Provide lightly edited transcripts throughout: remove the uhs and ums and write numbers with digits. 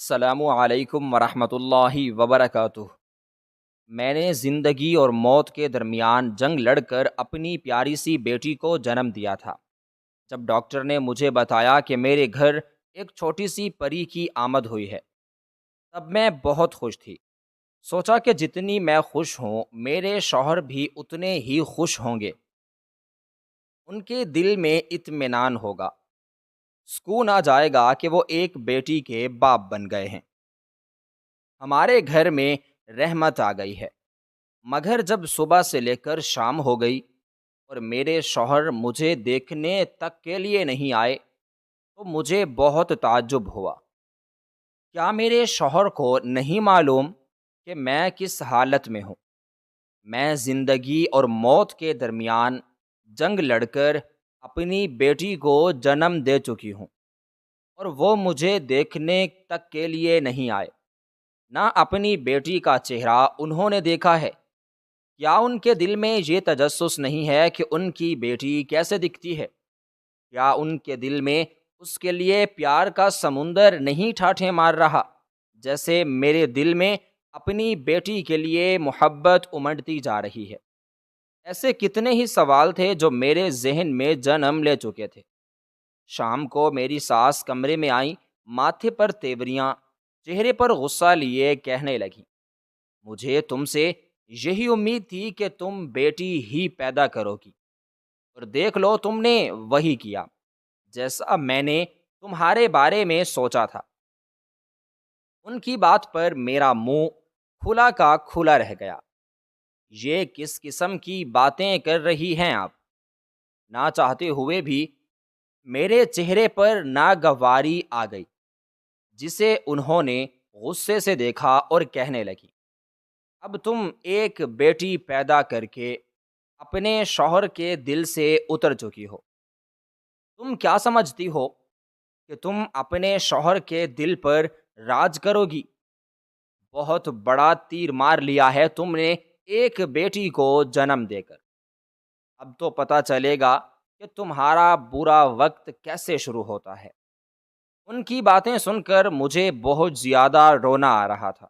السلام علیکم ورحمۃ اللہ وبرکاتہ۔ میں نے زندگی اور موت کے درمیان جنگ لڑ کر اپنی پیاری سی بیٹی کو جنم دیا تھا۔ جب ڈاکٹر نے مجھے بتایا کہ میرے گھر ایک چھوٹی سی پری کی آمد ہوئی ہے، تب میں بہت خوش تھی۔ سوچا کہ جتنی میں خوش ہوں، میرے شوہر بھی اتنے ہی خوش ہوں گے۔ ان کے دل میں اطمینان ہوگا، سکون آ جائے گا کہ وہ ایک بیٹی کے باپ بن گئے ہیں۔ ہمارے گھر میں رحمت آ گئی ہے۔ مگر جب صبح سے لے کر شام ہو گئی اور میرے شوہر مجھے دیکھنے تک کے لیے نہیں آئے تو مجھے بہت تعجب ہوا۔ کیا میرے شوہر کو نہیں معلوم کہ میں کس حالت میں ہوں؟ میں زندگی اور موت کے درمیان جنگ لڑ کر اپنی بیٹی کو جنم دے چکی ہوں، اور وہ مجھے دیکھنے تک کے لیے نہیں آئے۔ نہ اپنی بیٹی کا چہرہ انہوں نے دیکھا ہے۔ کیا ان کے دل میں یہ تجسس نہیں ہے کہ ان کی بیٹی کیسے دکھتی ہے؟ کیا ان کے دل میں اس کے لیے پیار کا سمندر نہیں ٹھاٹھیں مار رہا، جیسے میرے دل میں اپنی بیٹی کے لیے محبت امڑتی جا رہی ہے؟ ایسے کتنے ہی سوال تھے جو میرے ذہن میں جنم لے چکے تھے۔ شام کو میری ساس کمرے میں آئیں، ماتھے پر تیوریاں، چہرے پر غصہ لیے کہنے لگیں، مجھے تم سے یہی امید تھی کہ تم بیٹی ہی پیدا کرو گی، اور دیکھ لو تم نے وہی کیا، جیسا میں نے تمہارے بارے میں سوچا تھا۔ ان کی بات پر میرا منہ کھلا کا کھلا رہ گیا۔ یہ کس قسم کی باتیں کر رہی ہیں آپ؟ نہ چاہتے ہوئے بھی میرے چہرے پر ناگواری آ گئی، جسے انہوں نے غصے سے دیکھا اور کہنے لگی، اب تم ایک بیٹی پیدا کر کے اپنے شوہر کے دل سے اتر چکی ہو۔ تم کیا سمجھتی ہو کہ تم اپنے شوہر کے دل پر راج کرو گی؟ بہت بڑا تیر مار لیا ہے تم نے ایک بیٹی کو جنم دے کر۔ اب تو پتہ چلے گا کہ تمہارا برا وقت کیسے شروع ہوتا ہے۔ ان کی باتیں سن کر مجھے بہت زیادہ رونا آ رہا تھا،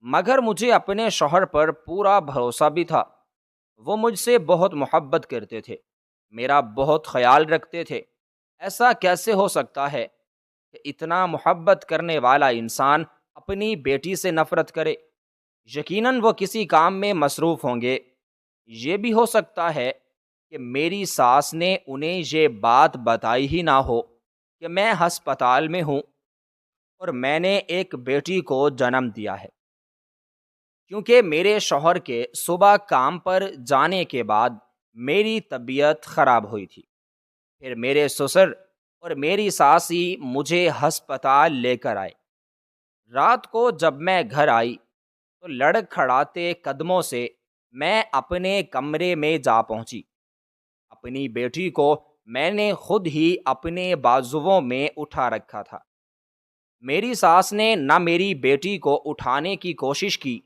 مگر مجھے اپنے شوہر پر پورا بھروسہ بھی تھا۔ وہ مجھ سے بہت محبت کرتے تھے، میرا بہت خیال رکھتے تھے۔ ایسا کیسے ہو سکتا ہے کہ اتنا محبت کرنے والا انسان اپنی بیٹی سے نفرت کرے؟ یقیناً وہ کسی کام میں مصروف ہوں گے۔ یہ بھی ہو سکتا ہے کہ میری ساس نے انہیں یہ بات بتائی ہی نہ ہو کہ میں ہسپتال میں ہوں اور میں نے ایک بیٹی کو جنم دیا ہے، کیونکہ میرے شوہر کے صبح کام پر جانے کے بعد میری طبیعت خراب ہوئی تھی۔ پھر میرے سسر اور میری ساسی مجھے ہسپتال لے کر آئے۔ رات کو جب میں گھر آئی تو لڑکھڑاتے قدموں سے میں اپنے کمرے میں جا پہنچی۔ اپنی بیٹی کو میں نے خود ہی اپنے بازوؤں میں اٹھا رکھا تھا۔ میری ساس نے نہ میری بیٹی کو اٹھانے کی کوشش کی،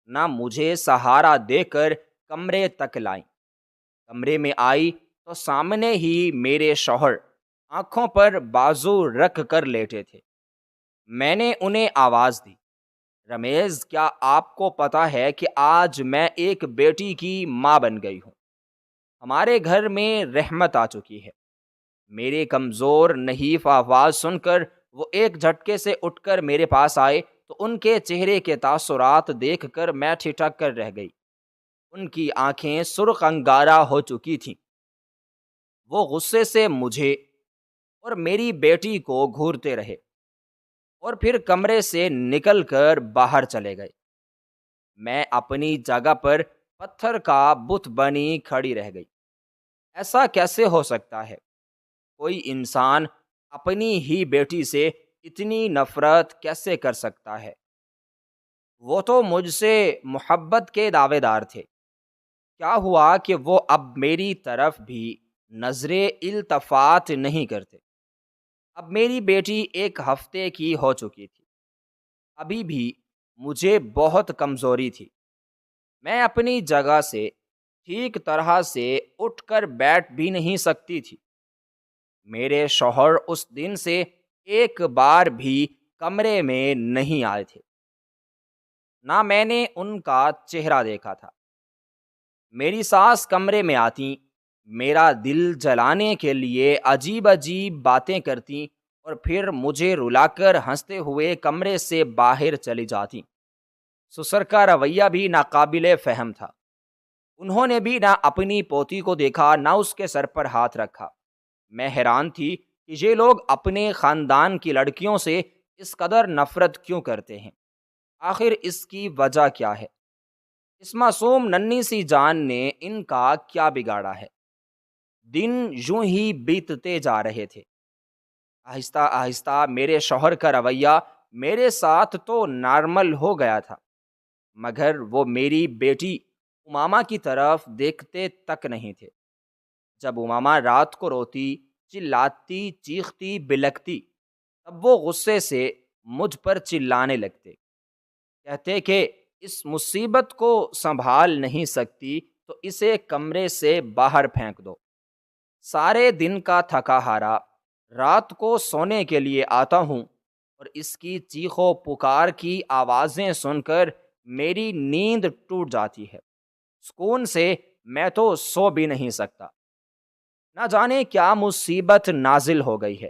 نہ مجھے سہارا دے کر کمرے تک لائیں۔ کمرے میں آئی تو سامنے ہی میرے شوہر آنکھوں پر بازو رکھ کر لیٹے تھے۔ میں نے انہیں آواز دی، رمیز، کیا آپ کو پتہ ہے کہ آج میں ایک بیٹی کی ماں بن گئی ہوں؟ ہمارے گھر میں رحمت آ چکی ہے۔ میرے کمزور نحیف آواز سن کر وہ ایک جھٹکے سے اٹھ کر میرے پاس آئے تو ان کے چہرے کے تاثرات دیکھ کر میں ٹھٹک کر رہ گئی۔ ان کی آنکھیں سرخ انگارہ ہو چکی تھیں۔ وہ غصے سے مجھے اور میری بیٹی کو گھورتے رہے اور پھر کمرے سے نکل کر باہر چلے گئے۔ میں اپنی جگہ پر پتھر کا بت بنی کھڑی رہ گئی۔ ایسا کیسے ہو سکتا ہے؟ کوئی انسان اپنی ہی بیٹی سے اتنی نفرت کیسے کر سکتا ہے؟ وہ تو مجھ سے محبت کے دعوے دار تھے۔ کیا ہوا کہ وہ اب میری طرف بھی نظر التفات نہیں کرتے؟ اب میری بیٹی ایک ہفتے کی ہو چکی تھی۔ ابھی بھی مجھے بہت کمزوری تھی۔ میں اپنی جگہ سے ٹھیک طرح سے اٹھ کر بیٹھ بھی نہیں سکتی تھی۔ میرے شوہر اس دن سے ایک بار بھی کمرے میں نہیں آئے تھے، نہ میں نے ان کا چہرہ دیکھا تھا۔ میری ساس کمرے میں آتیں، میرا دل جلانے کے لیے عجیب عجیب باتیں کرتیں اور پھر مجھے رلا کر ہنستے ہوئے کمرے سے باہر چلی جاتیں۔ سسر کا رویہ بھی ناقابل فہم تھا۔ انہوں نے بھی نہ اپنی پوتی کو دیکھا، نہ اس کے سر پر ہاتھ رکھا۔ میں حیران تھی کہ یہ لوگ اپنے خاندان کی لڑکیوں سے اس قدر نفرت کیوں کرتے ہیں؟ آخر اس کی وجہ کیا ہے؟ اس معصوم ننھی سی جان نے ان کا کیا بگاڑا ہے؟ دن یوں ہی بیتتے جا رہے تھے۔ آہستہ آہستہ میرے شوہر کا رویہ میرے ساتھ تو نارمل ہو گیا تھا، مگر وہ میری بیٹی امامہ کی طرف دیکھتے تک نہیں تھے۔ جب امامہ رات کو روتی، چلاتی، چیختی، بلکتی، تب وہ غصے سے مجھ پر چلانے لگتے، کہتے کہ اس مصیبت کو سنبھال نہیں سکتی تو اسے کمرے سے باہر پھینک دو۔ سارے دن کا تھکا ہارا رات کو سونے کے لیے آتا ہوں اور اس کی چیخ و پکار کی آوازیں سن کر میری نیند ٹوٹ جاتی ہے۔ سکون سے میں تو سو بھی نہیں سکتا۔ نہ جانے کیا مصیبت نازل ہو گئی ہے۔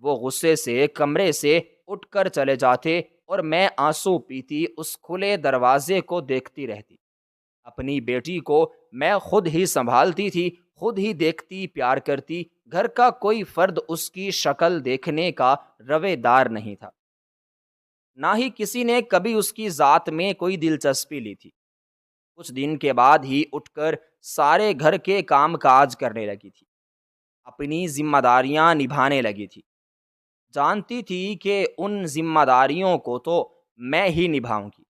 وہ غصے سے کمرے سے اٹھ کر چلے جاتے اور میں آنسو پیتی اس کھلے دروازے کو دیکھتی رہتی۔ اپنی بیٹی کو میں خود ہی سنبھالتی تھی، خود ہی دیکھتی، پیار کرتی۔ گھر کا کوئی فرد اس کی شکل دیکھنے کا روے دار نہیں تھا، نہ ہی کسی نے کبھی اس کی ذات میں کوئی دلچسپی لی تھی۔ کچھ دن کے بعد ہی اٹھ کر سارے گھر کے کام کاج کرنے لگی تھی، اپنی ذمہ داریاں نبھانے لگی تھی۔ جانتی تھی کہ ان ذمہ داریوں کو تو میں ہی نبھاؤں گی،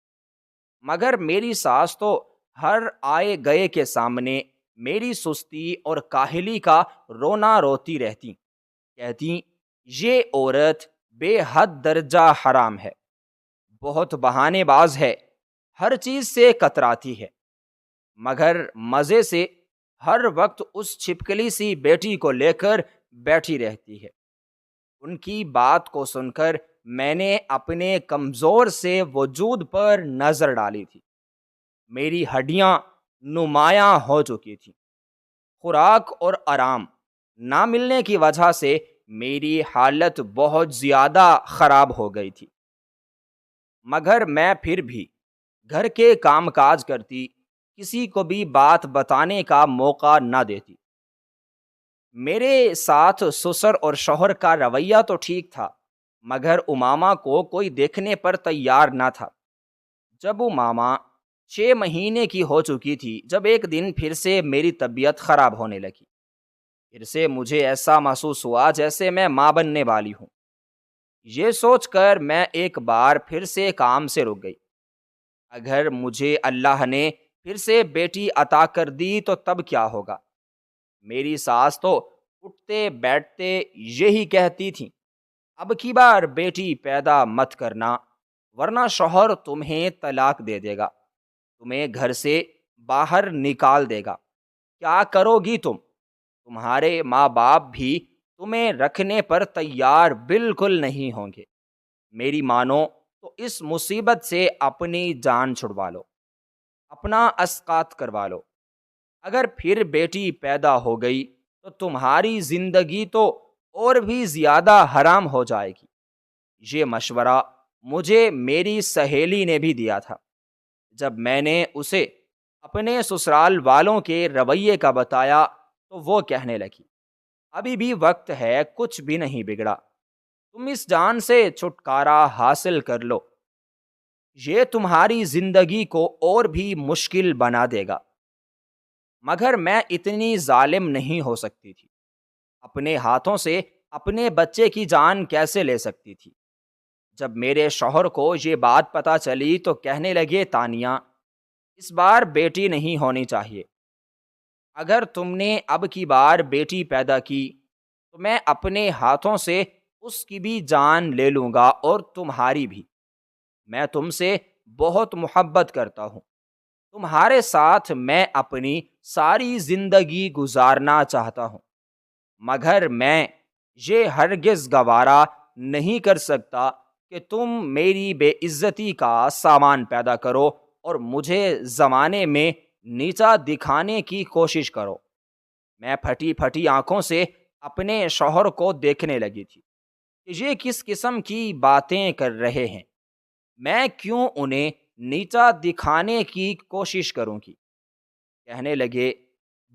مگر میری ساس تو ہر آئے گئے کے سامنے میری سستی اور کاہلی کا رونا روتی رہتی، کہتی یہ عورت بے حد درجہ حرام ہے، بہت بہانے باز ہے، ہر چیز سے کتراتی ہے، مگر مزے سے ہر وقت اس چھپکلی سی بیٹی کو لے کر بیٹھی رہتی ہے۔ ان کی بات کو سن کر میں نے اپنے کمزور سے وجود پر نظر ڈالی تھی۔ میری ہڈیاں نمایاں ہو چکی تھیں۔ خوراک اور آرام نہ ملنے کی وجہ سے میری حالت بہت زیادہ خراب ہو گئی تھی، مگر میں پھر بھی گھر کے کام کاج کرتی، کسی کو بھی بات بتانے کا موقع نہ دیتی۔ میرے ساتھ سسر اور شوہر کا رویہ تو ٹھیک تھا، مگر امامہ کو کوئی دیکھنے پر تیار نہ تھا۔ جب امامہ 6 مہینے کی ہو چکی تھی، جب ایک دن پھر سے میری طبیعت خراب ہونے لگی، پھر سے مجھے ایسا محسوس ہوا جیسے میں ماں بننے والی ہوں۔ یہ سوچ کر میں ایک بار پھر سے کام سے رک گئی۔ اگر مجھے اللہ نے پھر سے بیٹی عطا کر دی تو تب کیا ہوگا؟ میری ساس تو اٹھتے بیٹھتے یہی کہتی تھی، اب کی بار بیٹی پیدا مت کرنا، ورنہ شوہر تمہیں طلاق دے دے گا، تمہیں گھر سے باہر نکال دے گا۔ کیا کرو گی تم؟ تمہارے ماں باپ بھی تمہیں رکھنے پر تیار بالکل نہیں ہوں گے۔ میری مانو تو اس مصیبت سے اپنی جان چھڑوا لو، اپنا اسقاط کروا لو۔ اگر پھر بیٹی پیدا ہو گئی تو تمہاری زندگی تو اور بھی زیادہ حرام ہو جائے گی۔ یہ مشورہ مجھے میری سہیلی نے بھی دیا تھا۔ جب میں نے اسے اپنے سسرال والوں کے رویے کا بتایا تو وہ کہنے لگی، ابھی بھی وقت ہے، کچھ بھی نہیں بگڑا، تم اس جان سے چھٹکارا حاصل کر لو، یہ تمہاری زندگی کو اور بھی مشکل بنا دے گا۔ مگر میں اتنی ظالم نہیں ہو سکتی تھی، اپنے ہاتھوں سے اپنے بچے کی جان کیسے لے سکتی تھی؟ جب میرے شوہر کو یہ بات پتہ چلی تو کہنے لگے، تانیہ اس بار بیٹی نہیں ہونی چاہیے، اگر تم نے اب کی بار بیٹی پیدا کی تو میں اپنے ہاتھوں سے اس کی بھی جان لے لوں گا اور تمہاری بھی۔ میں تم سے بہت محبت کرتا ہوں، تمہارے ساتھ میں اپنی ساری زندگی گزارنا چاہتا ہوں، مگر میں یہ ہرگز گوارا نہیں کر سکتا کہ تم میری بے عزتی کا سامان پیدا کرو اور مجھے زمانے میں نیچا دکھانے کی کوشش کرو۔ میں پھٹی پھٹی آنکھوں سے اپنے شوہر کو دیکھنے لگی تھی کہ یہ کس قسم کی باتیں کر رہے ہیں، میں کیوں انہیں نیچا دکھانے کی کوشش کروں گی؟ کہنے لگے،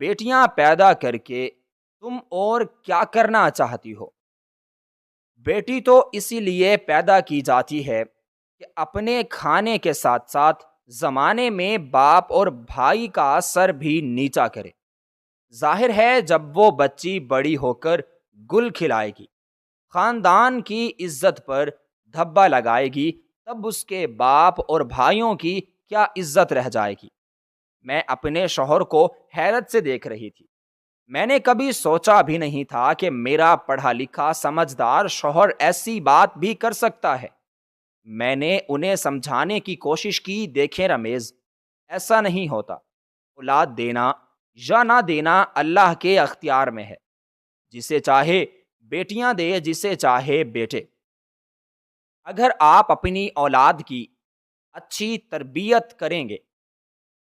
بیٹیاں پیدا کر کے تم اور کیا کرنا چاہتی ہو؟ بیٹی تو اسی لیے پیدا کی جاتی ہے کہ اپنے کھانے کے ساتھ ساتھ زمانے میں باپ اور بھائی کا سر بھی نیچا کرے۔ ظاہر ہے جب وہ بچی بڑی ہو کر گل کھلائے گی، خاندان کی عزت پر دھبا لگائے گی، تب اس کے باپ اور بھائیوں کی کیا عزت رہ جائے گی؟ میں اپنے شوہر کو حیرت سے دیکھ رہی تھی۔ میں نے کبھی سوچا بھی نہیں تھا کہ میرا پڑھا لکھا سمجھدار شوہر ایسی بات بھی کر سکتا ہے۔ میں نے انہیں سمجھانے کی کوشش کی، دیکھیں رمیز، ایسا نہیں ہوتا۔ اولاد دینا یا نہ دینا اللہ کے اختیار میں ہے، جسے چاہے بیٹیاں دے، جسے چاہے بیٹے۔ اگر آپ اپنی اولاد کی اچھی تربیت کریں گے،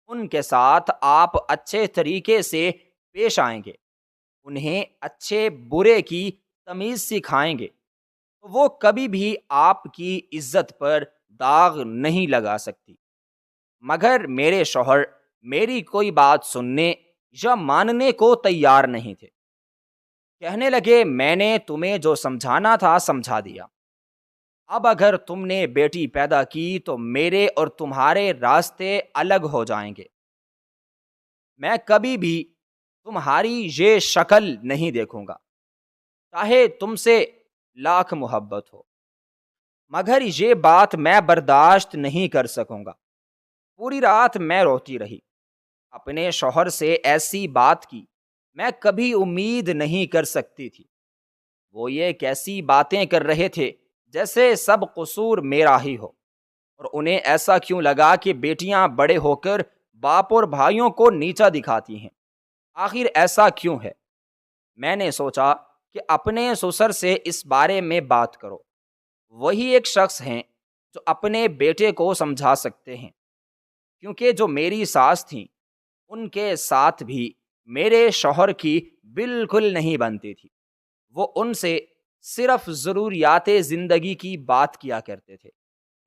ان کے ساتھ آپ اچھے طریقے سے پیش آئیں گے، انہیں اچھے برے کی تمیز سکھائیں گے، تو وہ کبھی بھی آپ کی عزت پر داغ نہیں لگا سکتی۔ مگر میرے شوہر میری کوئی بات سننے یا ماننے کو تیار نہیں تھے۔ کہنے لگے، میں نے تمہیں جو سمجھانا تھا سمجھا دیا، اب اگر تم نے بیٹی پیدا کی تو میرے اور تمہارے راستے الگ ہو جائیں گے۔ میں کبھی بھی تمہاری یہ شکل نہیں دیکھوں گا، چاہے تم سے لاکھ محبت ہو، مگر یہ بات میں برداشت نہیں کر سکوں گا۔ پوری رات میں روتی رہی۔ اپنے شوہر سے ایسی بات کی میں کبھی امید نہیں کر سکتی تھی۔ وہ یہ کیسی باتیں کر رہے تھے جیسے سب قصور میرا ہی ہو، اور انہیں ایسا کیوں لگا کہ بیٹیاں بڑے ہو کر باپ اور بھائیوں کو نیچا دکھاتی ہیں؟ آخر ایسا کیوں ہے؟ میں نے سوچا کہ اپنے سسر سے اس بارے میں بات کرو، وہی ایک شخص ہیں جو اپنے بیٹے کو سمجھا سکتے ہیں، کیونکہ جو میری ساس تھیں ان کے ساتھ بھی میرے شوہر کی بالکل نہیں بنتی تھی۔ وہ ان سے صرف ضروریات زندگی کی بات کیا کرتے تھے،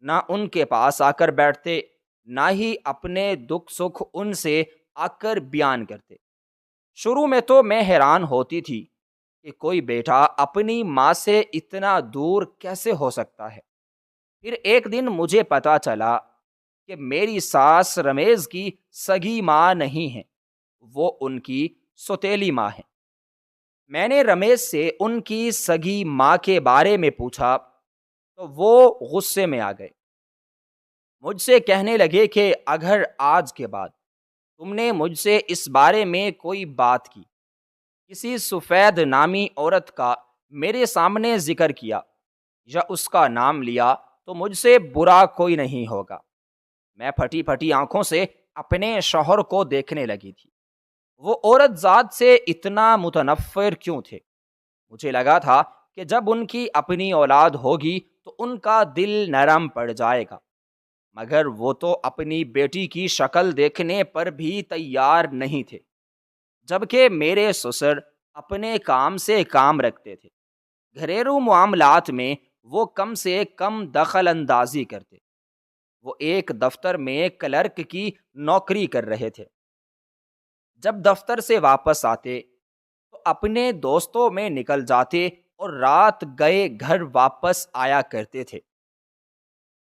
نہ ان کے پاس آ کر بیٹھتے، نہ ہی اپنے دکھ سکھ ان سے آ کر بیان کرتے۔ شروع میں تو میں حیران ہوتی تھی کہ کوئی بیٹا اپنی ماں سے اتنا دور کیسے ہو سکتا ہے۔ پھر ایک دن مجھے پتا چلا کہ میری ساس رمیز کی سگی ماں نہیں ہے، وہ ان کی سوتیلی ماں ہے۔ میں نے رمیز سے ان کی سگی ماں کے بارے میں پوچھا تو وہ غصے میں آ گئے۔ مجھ سے کہنے لگے کہ اگر آج کے بعد تم نے مجھ سے اس بارے میں کوئی بات کی، کسی سفید نامی عورت کا میرے سامنے ذکر کیا یا اس کا نام لیا تو مجھ سے برا کوئی نہیں ہوگا۔ میں پھٹی پھٹی آنکھوں سے اپنے شوہر کو دیکھنے لگی تھی۔ وہ عورت ذات سے اتنا متنفر کیوں تھے؟ مجھے لگا تھا کہ جب ان کی اپنی اولاد ہوگی تو ان کا دل نرم پڑ جائے گا، مگر وہ تو اپنی بیٹی کی شکل دیکھنے پر بھی تیار نہیں تھے، جبکہ میرے سسر اپنے کام سے کام رکھتے تھے۔ گھریلو معاملات میں وہ کم سے کم دخل اندازی کرتے۔ وہ ایک دفتر میں کلرک کی نوکری کر رہے تھے۔ جب دفتر سے واپس آتے تو اپنے دوستوں میں نکل جاتے اور رات گئے گھر واپس آیا کرتے تھے۔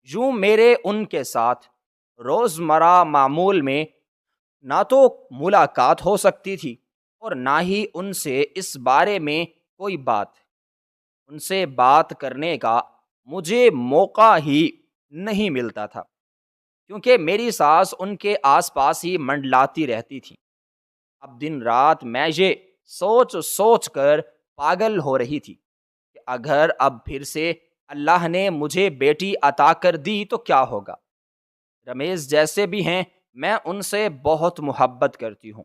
یوں میرے ان کے ساتھ روزمرہ معمول میں نہ تو ملاقات ہو سکتی تھی اور نہ ہی ان سے اس بارے میں کوئی بات۔ ان سے بات کرنے کا مجھے موقع ہی نہیں ملتا تھا، کیونکہ میری ساس ان کے آس پاس ہی منڈلاتی رہتی تھی۔ اب دن رات میں یہ سوچ سوچ کر پاگل ہو رہی تھی کہ اگر اب پھر سے اللہ نے مجھے بیٹی عطا کر دی تو کیا ہوگا۔ رمیز جیسے بھی ہیں، میں ان سے بہت محبت کرتی ہوں۔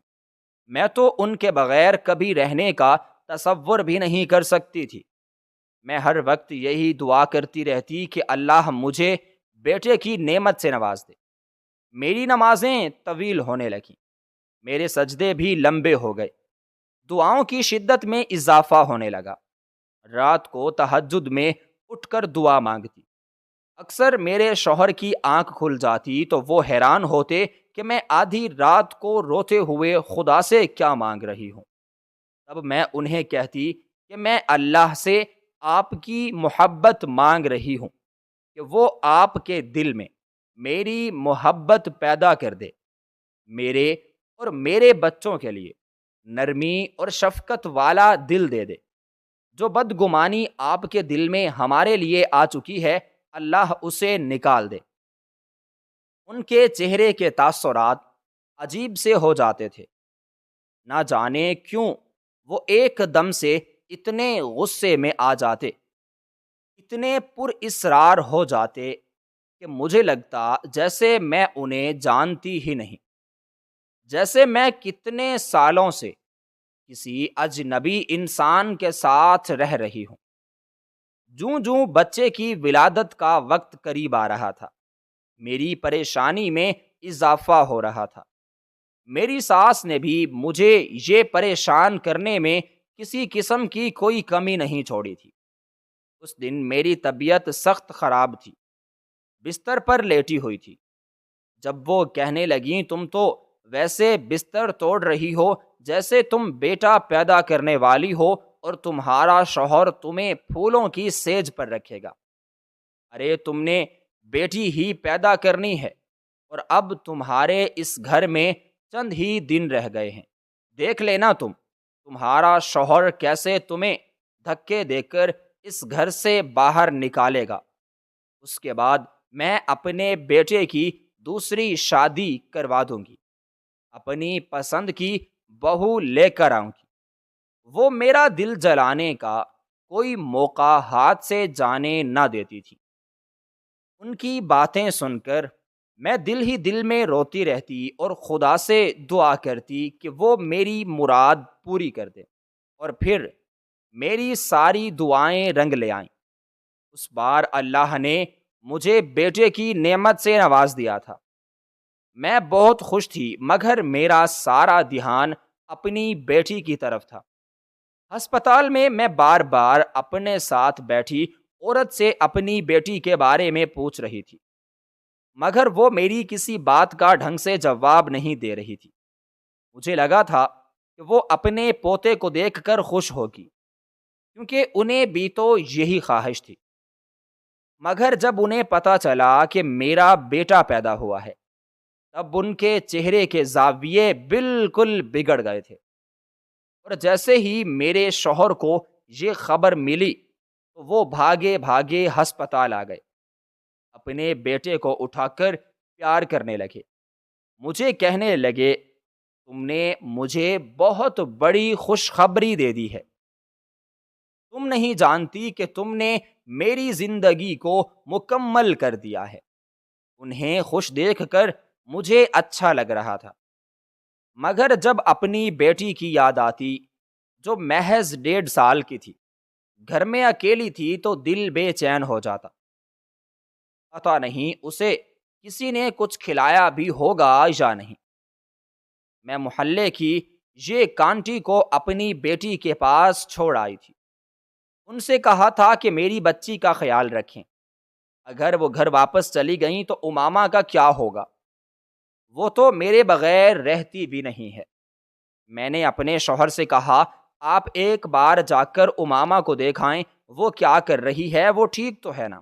میں تو ان کے بغیر کبھی رہنے کا تصور بھی نہیں کر سکتی تھی۔ میں ہر وقت یہی دعا کرتی رہتی کہ اللہ مجھے بیٹے کی نعمت سے نواز دے۔ میری نمازیں طویل ہونے لگیں، میرے سجدے بھی لمبے ہو گئے، دعاؤں کی شدت میں اضافہ ہونے لگا۔ رات کو تہجد میں اٹھ کر دعا مانگتی۔ اکثر میرے شوہر کی آنکھ کھل جاتی تو وہ حیران ہوتے کہ میں آدھی رات کو روتے ہوئے خدا سے کیا مانگ رہی ہوں۔ تب میں انہیں کہتی کہ میں اللہ سے آپ کی محبت مانگ رہی ہوں کہ وہ آپ کے دل میں میری محبت پیدا کر دے، میرے اور میرے بچوں کے لیے نرمی اور شفقت والا دل دے دے۔ جو بدگمانی آپ کے دل میں ہمارے لیے آ چکی ہے، اللہ اسے نکال دے۔ ان کے چہرے کے تاثرات عجیب سے ہو جاتے تھے، نہ جانے کیوں وہ ایک دم سے اتنے غصے میں آ جاتے، اتنے پر اسرار ہو جاتے کہ مجھے لگتا جیسے میں انہیں جانتی ہی نہیں، جیسے میں کتنے سالوں سے کسی اجنبی انسان کے ساتھ رہ رہی ہوں۔ جوں جوں بچے کی ولادت کا وقت قریب آ رہا تھا، میری پریشانی میں اضافہ ہو رہا تھا۔ میری ساس نے بھی مجھے یہ پریشان کرنے میں کسی قسم کی کوئی کمی نہیں چھوڑی تھی۔ اس دن میری طبیعت سخت خراب تھی، بستر پر لیٹی ہوئی تھی۔ جب وہ کہنے لگیں تم تو ویسے بستر توڑ رہی ہو جیسے تم بیٹا پیدا کرنے والی ہو اور تمہارا شوہر تمہیں پھولوں کی سیج پر رکھے گا۔ ارے تم نے بیٹی ہی پیدا کرنی ہے اور اب تمہارے اس گھر میں چند ہی دن رہ گئے ہیں، دیکھ لینا تمہارا شوہر کیسے تمہیں دھکے دے کر اس گھر سے باہر نکالے گا۔ اس کے بعد میں اپنے بیٹے کی دوسری شادی کروا دوں گی، اپنی پسند کی بہو لے کر آؤں گی۔ وہ میرا دل جلانے کا کوئی موقع ہاتھ سے جانے نہ دیتی تھی۔ ان کی باتیں سن کر میں دل ہی دل میں روتی رہتی اور خدا سے دعا کرتی کہ وہ میری مراد پوری کر دے، اور پھر میری ساری دعائیں رنگ لے آئیں۔ اس بار اللہ نے مجھے بیٹے کی نعمت سے نواز دیا تھا۔ میں بہت خوش تھی، مگر میرا سارا دھیان اپنی بیٹی کی طرف تھا۔ ہسپتال میں بار بار اپنے ساتھ بیٹھی عورت سے اپنی بیٹی کے بارے میں پوچھ رہی تھی، مگر وہ میری کسی بات کا ڈھنگ سے جواب نہیں دے رہی تھی۔ مجھے لگا تھا کہ وہ اپنے پوتے کو دیکھ کر خوش ہوگی، کیونکہ انہیں بھی تو یہی خواہش تھی۔ مگر جب انہیں پتا چلا کہ میرا بیٹا پیدا ہوا ہے، تب ان کے چہرے کے زاویے بالکل بگڑ گئے تھے، اور جیسے ہی میرے شوہر کو یہ خبر ملی تو وہ بھاگے بھاگے ہسپتال آ گئے، اپنے بیٹے کو اٹھا کر پیار کرنے لگے، مجھے کہنے لگے تم نے مجھے بہت بڑی خوشخبری دے دی ہے، تم نہیں جانتی کہ تم نے میری زندگی کو مکمل کر دیا ہے۔ انہیں خوش دیکھ کر مجھے اچھا لگ رہا تھا، مگر جب اپنی بیٹی کی یاد آتی جو محض 1.5 سال کی تھی، گھر میں اکیلی تھی، تو دل بے چین ہو جاتا۔ پتا نہیں اسے کسی نے کچھ کھلایا بھی ہوگا یا نہیں۔ میں محلے کی یہ کانٹی کو اپنی بیٹی کے پاس چھوڑ آئی تھی، ان سے کہا تھا کہ میری بچی کا خیال رکھیں، اگر وہ گھر واپس چلی گئیں تو امامہ کا کیا ہوگا، وہ تو میرے بغیر رہتی بھی نہیں ہے۔ میں نے اپنے شوہر سے کہا آپ ایک بار جا کر امامہ کو دیکھائیں، وہ کیا کر رہی ہے، وہ ٹھیک تو ہے نا؟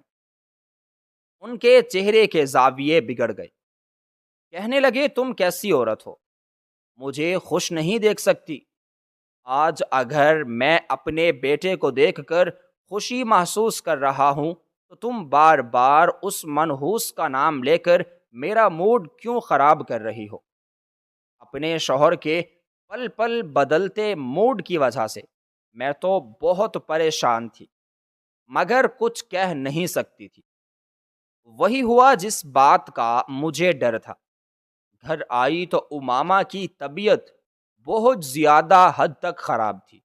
ان کے چہرے کے زاویے بگڑ گئے، کہنے لگے تم کیسی عورت ہو، مجھے خوش نہیں دیکھ سکتی؟ آج اگر میں اپنے بیٹے کو دیکھ کر خوشی محسوس کر رہا ہوں تو تم بار بار اس منحوس کا نام لے کر میرا موڈ کیوں خراب کر رہی ہو؟ اپنے شوہر کے پل پل بدلتے موڈ کی وجہ سے میں تو بہت پریشان تھی، مگر کچھ کہہ نہیں سکتی تھی۔ وہی ہوا جس بات کا مجھے ڈر تھا۔ گھر آئی تو امامہ کی طبیعت بہت زیادہ حد تک خراب تھی،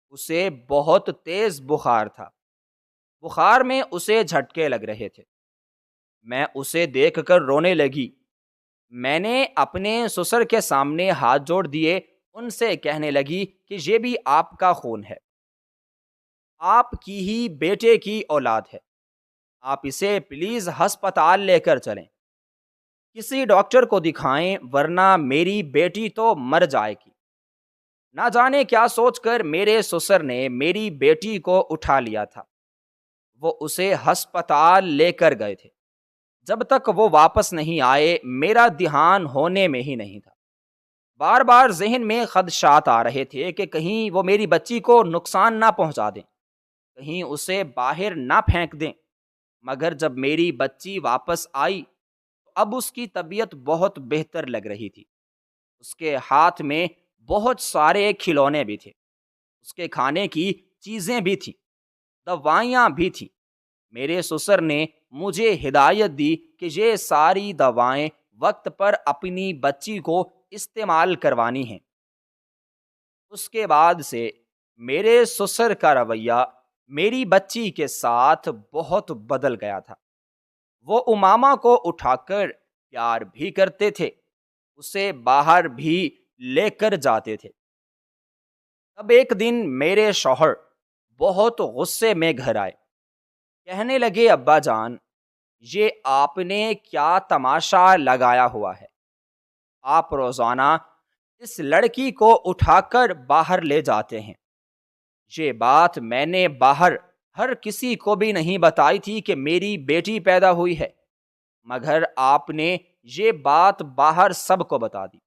اسے بہت تیز بخار تھا، بخار میں اسے جھٹکے لگ رہے تھے۔ میں اسے دیکھ کر رونے لگی۔ میں نے اپنے سسر کے سامنے ہاتھ جوڑ دیے، ان سے کہنے لگی کہ یہ بھی آپ کا خون ہے، آپ کی ہی بیٹے کی اولاد ہے، آپ اسے پلیز ہسپتال لے کر چلیں، کسی ڈاکٹر کو دکھائیں ورنہ میری بیٹی تو مر جائے گی۔ نہ جانے کیا سوچ کر میرے سسر نے میری بیٹی کو اٹھا لیا تھا، وہ اسے ہسپتال لے کر گئے تھے۔ جب تک وہ واپس نہیں آئے میرا دھیان ہونے میں ہی نہیں تھا۔ بار بار ذہن میں خدشات آ رہے تھے کہ کہیں وہ میری بچی کو نقصان نہ پہنچا دیں، کہیں اسے باہر نہ پھینک دیں۔ مگر جب میری بچی واپس آئی تو اب اس کی طبیعت بہت بہتر لگ رہی تھی۔ اس کے ہاتھ میں بہت سارے کھلونے بھی تھے، اس کے کھانے کی چیزیں بھی تھیں، دوائیاں بھی تھیں۔ میرے سسر نے مجھے ہدایت دی کہ یہ ساری دوائیں وقت پر اپنی بچی کو استعمال کروانی ہیں۔ اس کے بعد سے میرے سسر کا رویہ میری بچی کے ساتھ بہت بدل گیا تھا۔ وہ امامہ کو اٹھا کر پیار بھی کرتے تھے، اسے باہر بھی لے کر جاتے تھے۔ اب ایک دن میرے شوہر بہت غصے میں گھر آئے، کہنے لگے ابا جان، یہ آپ نے کیا تماشا لگایا ہوا ہے؟ آپ روزانہ اس لڑکی کو اٹھا کر باہر لے جاتے ہیں۔ یہ بات میں نے باہر ہر کسی کو بھی نہیں بتائی تھی کہ میری بیٹی پیدا ہوئی ہے، مگر آپ نے یہ بات باہر سب کو بتا دی۔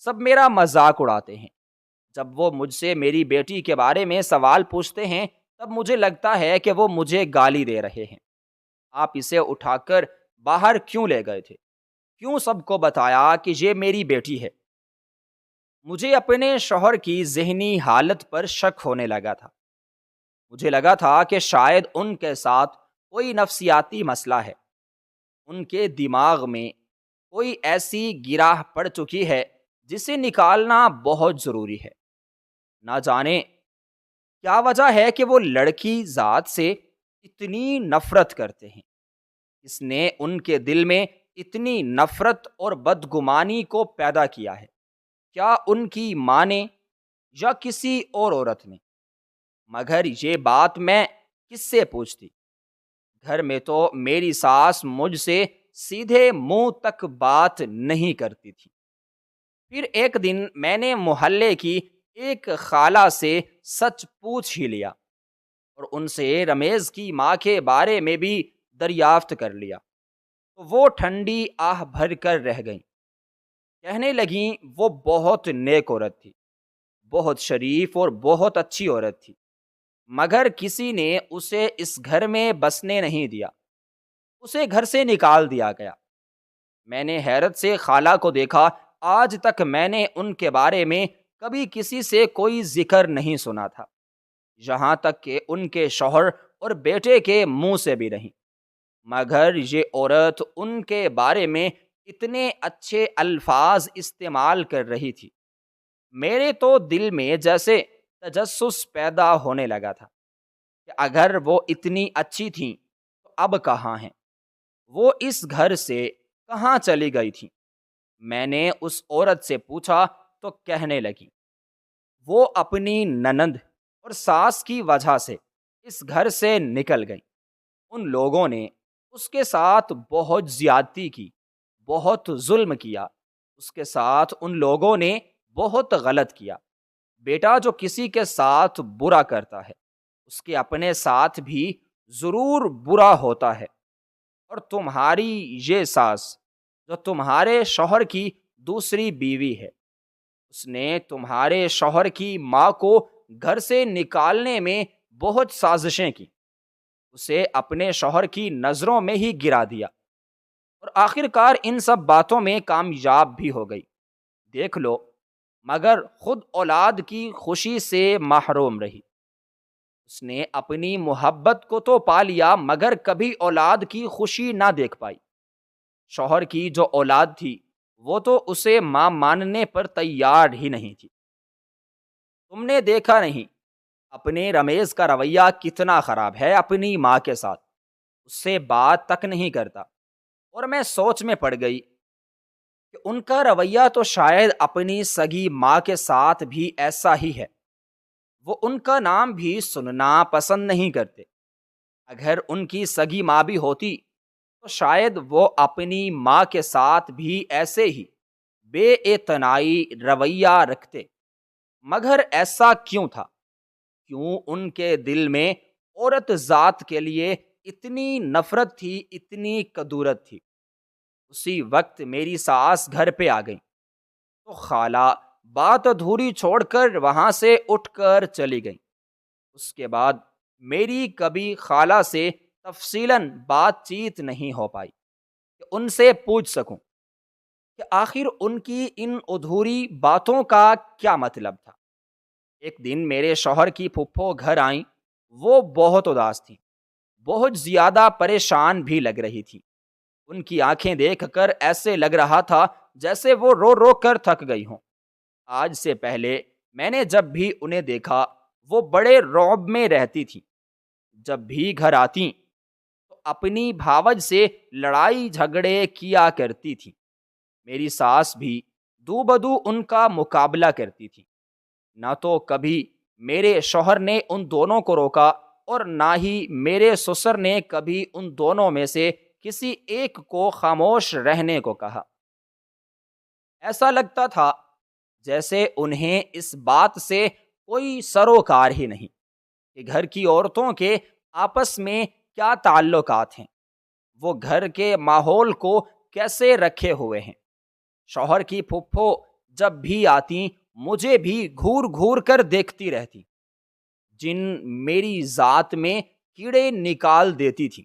سب میرا مذاق اڑاتے ہیں۔ جب وہ مجھ سے میری بیٹی کے بارے میں سوال پوچھتے ہیں تب مجھے لگتا ہے کہ وہ مجھے گالی دے رہے ہیں۔ آپ اسے اٹھا کر باہر کیوں لے گئے تھے؟ کیوں سب کو بتایا کہ یہ میری بیٹی ہے؟ مجھے اپنے شوہر کی ذہنی حالت پر شک ہونے لگا تھا۔ مجھے لگا تھا کہ شاید ان کے ساتھ کوئی نفسیاتی مسئلہ ہے، ان کے دماغ میں کوئی ایسی گرہ پڑ چکی ہے جسے نکالنا بہت ضروری ہے۔ نہ جانے کیا وجہ ہے کہ وہ لڑکی ذات سے اتنی نفرت کرتے ہیں، اس نے ان کے دل میں اتنی نفرت اور بدگمانی کو پیدا کیا ہے؟ کیا ان کی ماں نے یا کسی اور عورت نے؟ مگر یہ بات میں کس سے پوچھتی؟ گھر میں تو میری ساس مجھ سے سیدھے منہ تک بات نہیں کرتی تھی۔ پھر ایک دن میں نے محلے کی ایک خالہ سے سچ پوچھ ہی لیا اور ان سے رمیز کی ماں کے بارے میں بھی دریافت کر لیا، تو وہ ٹھنڈی آہ بھر کر رہ گئیں۔ کہنے لگیں وہ بہت نیک عورت تھی، بہت شریف اور بہت اچھی عورت تھی، مگر کسی نے اسے اس گھر میں بسنے نہیں دیا، اسے گھر سے نکال دیا گیا۔ میں نے حیرت سے خالہ کو دیکھا، آج تک میں نے ان کے بارے میں کبھی کسی سے کوئی ذکر نہیں سنا تھا، یہاں تک کہ ان کے شوہر اور بیٹے کے منہ سے بھی نہیں۔ مگر یہ عورت ان کے بارے میں اتنے اچھے الفاظ استعمال کر رہی تھی، میرے تو دل میں جیسے تجسس پیدا ہونے لگا تھا کہ اگر وہ اتنی اچھی تھیں تو اب کہاں ہیں؟ وہ اس گھر سے کہاں چلی گئی تھی؟ میں نے اس عورت سے پوچھا تو کہنے لگی وہ اپنی ننند اور ساس کی وجہ سے اس گھر سے نکل گئی۔ ان لوگوں نے اس کے ساتھ بہت زیادتی کی، بہت ظلم کیا، اس کے ساتھ ان لوگوں نے بہت غلط کیا۔ بیٹا جو کسی کے ساتھ برا کرتا ہے اس کے اپنے ساتھ بھی ضرور برا ہوتا ہے، اور تمہاری یہ ساس جو تمہارے شوہر کی دوسری بیوی ہے، اس نے تمہارے شوہر کی ماں کو گھر سے نکالنے میں بہت سازشیں کی، اسے اپنے شوہر کی نظروں میں ہی گرا دیا، اور آخر کار ان سب باتوں میں کامیاب بھی ہو گئی۔ دیکھ لو، مگر خود اولاد کی خوشی سے محروم رہی۔ اس نے اپنی محبت کو تو پا لیا مگر کبھی اولاد کی خوشی نہ دیکھ پائی۔ شوہر کی جو اولاد تھی وہ تو اسے ماں ماننے پر تیار ہی نہیں تھی۔ تم نے دیکھا نہیں اپنے رمیز کا رویہ کتنا خراب ہے اپنی ماں کے ساتھ، اس سے بات تک نہیں کرتا۔ اور میں سوچ میں پڑ گئی کہ ان کا رویہ تو شاید اپنی سگی ماں کے ساتھ بھی ایسا ہی ہے، وہ ان کا نام بھی سننا پسند نہیں کرتے۔ اگر ان کی سگی ماں بھی ہوتی تو شاید وہ اپنی ماں کے ساتھ بھی ایسے ہی بے اعتنائی رویہ رکھتے، مگر ایسا کیوں تھا؟ کیوں ان کے دل میں عورت ذات کے لیے اتنی نفرت تھی، اتنی کدورت تھی؟ اسی وقت میری ساس گھر پہ آ گئی تو خالہ بات ادھوری چھوڑ کر وہاں سے اٹھ کر چلی گئی۔ اس کے بعد میری کبھی خالہ سے تفصیلاً بات چیت نہیں ہو پائی کہ ان سے پوچھ سکوں کہ آخر ان کی ان ادھوری باتوں کا کیا مطلب تھا۔ ایک دن میرے شوہر کی پھپھو گھر آئیں، وہ بہت اداس تھی، بہت زیادہ پریشان بھی لگ رہی تھی۔ ان کی آنکھیں دیکھ کر ایسے لگ رہا تھا جیسے وہ رو رو کر تھک گئی ہوں۔ آج سے پہلے میں نے جب بھی انہیں دیکھا وہ بڑے رعب میں رہتی تھی۔ جب بھی گھر آتی تو اپنی بھاوج سے لڑائی جھگڑے کیا کرتی تھی۔ میری ساس بھی دو بدو ان کا مقابلہ کرتی تھی۔ نہ تو کبھی میرے شوہر نے ان دونوں کو روکا اور نہ ہی میرے سسر نے کبھی ان دونوں میں سے کسی ایک کو خاموش رہنے کو کہا۔ ایسا لگتا تھا جیسے انہیں اس بات سے کوئی سروکار ہی نہیں کہ گھر کی عورتوں کے آپس میں کیا تعلقات ہیں، وہ گھر کے ماحول کو کیسے رکھے ہوئے ہیں۔ شوہر کی پھپھو جب بھی آتی مجھے بھی گھور گھور کر دیکھتی رہتی، جن میری ذات میں کیڑے نکال دیتی تھی۔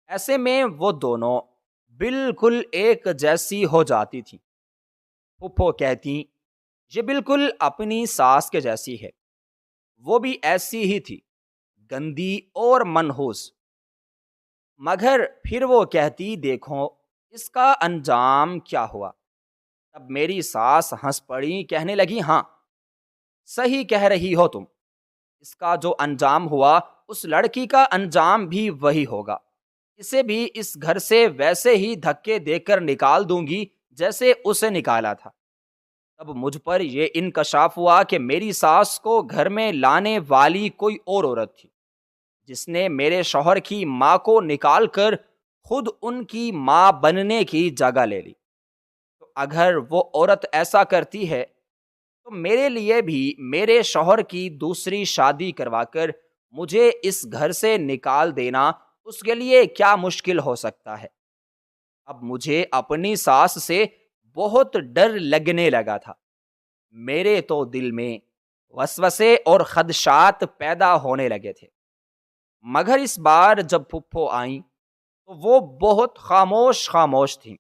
ایسے میں وہ دونوں بالکل ایک جیسی ہو جاتی تھی۔ پھپھو کہتی یہ بالکل اپنی ساس کے جیسی ہے، وہ بھی ایسی ہی تھی، گندی اور منحوس۔ مگر پھر وہ کہتی دیکھو اس کا انجام کیا ہوا۔ تب میری ساس ہنس پڑی، کہنے لگی ہاں صحیح کہہ رہی ہو تم، اس کا جو انجام ہوا اس لڑکی کا انجام بھی وہی ہوگا، اسے بھی اس گھر سے ویسے ہی دھکے دے کر نکال دوں گی جیسے اسے نکالا تھا۔ تب مجھ پر یہ انکشاف ہوا کہ میری ساس کو گھر میں لانے والی کوئی اور عورت تھی، جس نے میرے شوہر کی ماں کو نکال کر خود ان کی ماں بننے کی جگہ لے لی۔ تو اگر وہ عورت ایسا کرتی ہے تو میرے لیے بھی میرے شوہر کی دوسری شادی کروا کر مجھے اس گھر سے نکال دینا اس کے لیے کیا مشکل ہو سکتا ہے۔ اب مجھے اپنی ساس سے بہت ڈر لگنے لگا تھا۔ میرے تو دل میں وسوسے اور خدشات پیدا ہونے لگے تھے۔ مگر اس بار جب پھپھو آئیں تو وہ بہت خاموش تھیں۔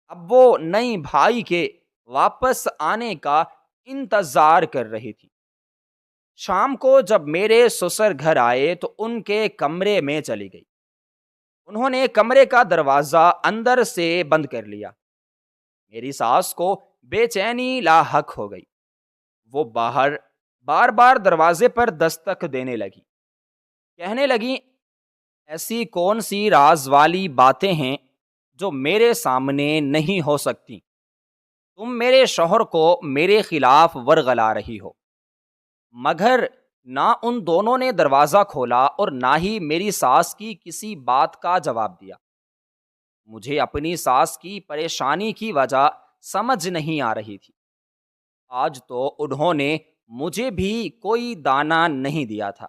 اب وہ نئی بھائی کے واپس آنے کا انتظار کر رہی تھی۔ شام کو جب میرے سسر گھر آئے تو ان کے کمرے میں چلی گئی۔ انہوں نے کمرے کا دروازہ اندر سے بند کر لیا۔ میری ساس کو بے چینی لاحق ہو گئی۔ وہ باہر بار بار دروازے پر دستک دینے لگی، کہنے لگی ایسی کون سی راز والی باتیں ہیں جو میرے سامنے نہیں ہو سکتی؟ تم میرے شوہر کو میرے خلاف ورغلا رہی ہو۔ مگر نہ ان دونوں نے دروازہ کھولا اور نہ ہی میری ساس کی کسی بات کا جواب دیا۔ مجھے اپنی ساس کی پریشانی کی وجہ سمجھ نہیں آ رہی تھی۔ آج تو انہوں نے مجھے بھی کوئی دانہ نہیں دیا تھا۔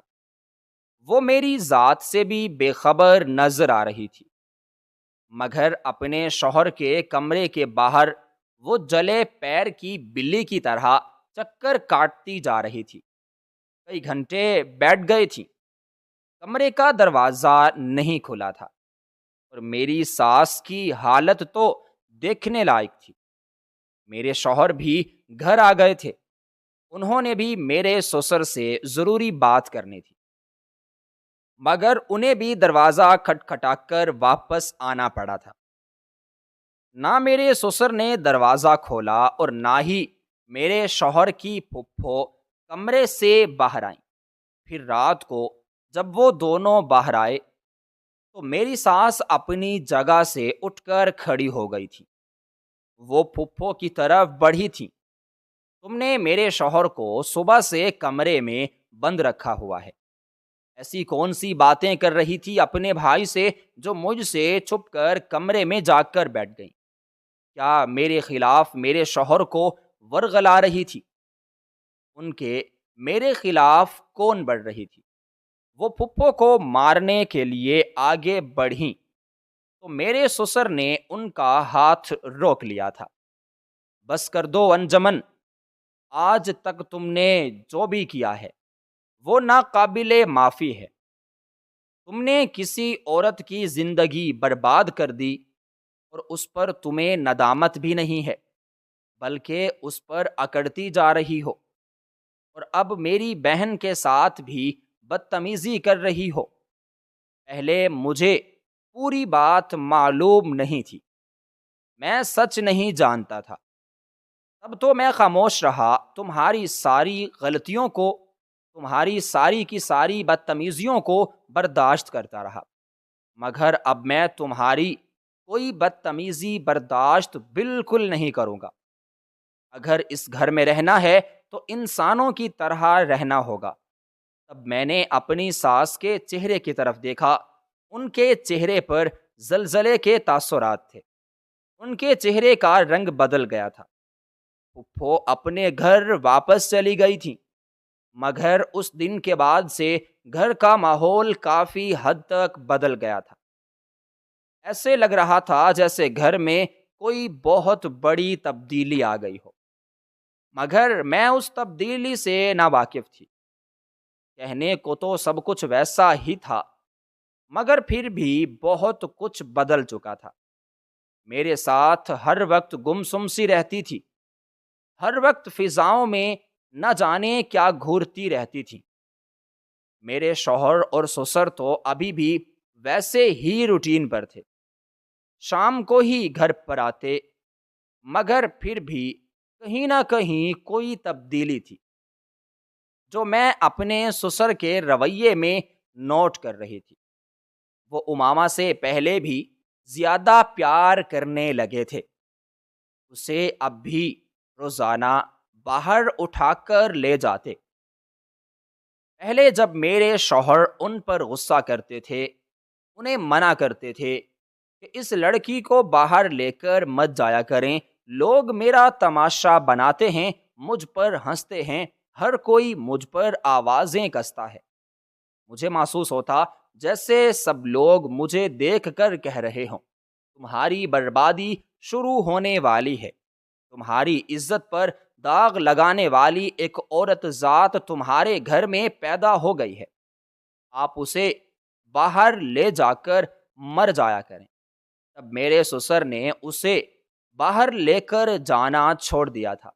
وہ میری ذات سے بھی بے خبر نظر آ رہی تھی۔ مگر اپنے شوہر کے کمرے کے باہر وہ جلے پیر کی بلی کی طرح چکر کاٹتی جا رہی تھی۔ کئی گھنٹے بیٹھ گئے تھی، کمرے کا دروازہ نہیں کھلا تھا، اور میری ساس کی حالت تو دیکھنے لائق تھی۔ میرے شوہر بھی گھر آ گئے تھے، انہوں نے بھی میرے سسر سے ضروری بات کرنی تھی، مگر انہیں بھی دروازہ کھٹکھٹا کر واپس آنا پڑا تھا۔ نہ میرے سسر نے دروازہ کھولا اور نہ ہی میرے شوہر کی پھپھو کمرے سے باہر آئیں۔ پھر رات کو جب وہ دونوں باہر آئے تو میری ساس اپنی جگہ سے اٹھ کر کھڑی ہو گئی تھی۔ وہ پھپھو کی طرف بڑھی تھی۔ تم نے میرے شوہر کو صبح سے کمرے میں بند رکھا ہوا ہے۔ ایسی کون سی باتیں کر رہی تھی اپنے بھائی سے جو مجھ سے چھپ کر کمرے میں جا کر بیٹھ گئی؟ کیا میرے خلاف میرے شوہر کو ورغلا رہی تھی؟ ان کے میرے خلاف کون بڑھ رہی تھی؟ وہ پھپھو کو مارنے کے لیے آگے بڑھیں تو میرے سسر نے ان کا ہاتھ روک لیا تھا۔ بس کر دو انجمن، آج تک تم نے جو بھی کیا ہے وہ ناقابل معافی ہے۔ تم نے کسی عورت کی زندگی برباد کر دی اور اس پر تمہیں ندامت بھی نہیں ہے، بلکہ اس پر اکڑتی جا رہی ہو، اور اب میری بہن کے ساتھ بھی بدتمیزی کر رہی ہو۔ پہلے مجھے پوری بات معلوم نہیں تھی، میں سچ نہیں جانتا تھا، تب تو میں خاموش رہا، تمہاری ساری غلطیوں کو، تمہاری ساری کی ساری بدتمیزیوں کو برداشت کرتا رہا، مگر اب میں تمہاری کوئی بدتمیزی برداشت بالکل نہیں کروں گا۔ اگر اس گھر میں رہنا ہے تو انسانوں کی طرح رہنا ہوگا۔ تب میں نے اپنی ساس کے چہرے کی طرف دیکھا، ان کے چہرے پر زلزلے کے تاثرات تھے، ان کے چہرے کا رنگ بدل گیا تھا۔ پھپھو اپنے گھر واپس چلی گئی تھی، مگر اس دن کے بعد سے گھر کا ماحول کافی حد تک بدل گیا تھا۔ ایسے لگ رہا تھا جیسے گھر میں کوئی بہت بڑی تبدیلی آ گئی ہو، مگر میں اس تبدیلی سے ناواقف تھی۔ کہنے کو تو سب کچھ ویسا ہی تھا، مگر پھر بھی بہت کچھ بدل چکا تھا۔ میرے ساتھ ہر وقت گمسم سی رہتی تھی، ہر وقت فضاؤں میں نہ جانے کیا گھورتی رہتی تھی۔ میرے شوہر اور سسر تو ابھی بھی ویسے ہی روٹین پر تھے، شام کو ہی گھر پر آتے، مگر پھر بھی کہیں نہ کہیں کوئی تبدیلی تھی جو میں اپنے سسر کے رویے میں نوٹ کر رہی تھی۔ وہ امامہ سے پہلے بھی زیادہ پیار کرنے لگے تھے، اسے اب بھی روزانہ باہر اٹھا کر لے جاتے۔ پہلے جب میرے شوہر ان پر غصہ کرتے تھے، انہیں منع کرتے تھے کہ اس لڑکی کو باہر لے کر مت جایا کریں، لوگ میرا تماشا بناتے ہیں، مجھ پر ہنستے ہیں، ہر کوئی مجھ پر آوازیں کستا ہے۔ مجھے محسوس ہوتا جیسے سب لوگ مجھے دیکھ کر کہہ رہے ہوں، تمہاری بربادی شروع ہونے والی ہے، تمہاری عزت پر داغ لگانے والی ایک عورت ذات تمہارے گھر میں پیدا ہو گئی ہے، آپ اسے باہر لے جا کر مر جایا کریں۔ تب میرے سسر نے اسے باہر لے کر جانا چھوڑ دیا تھا،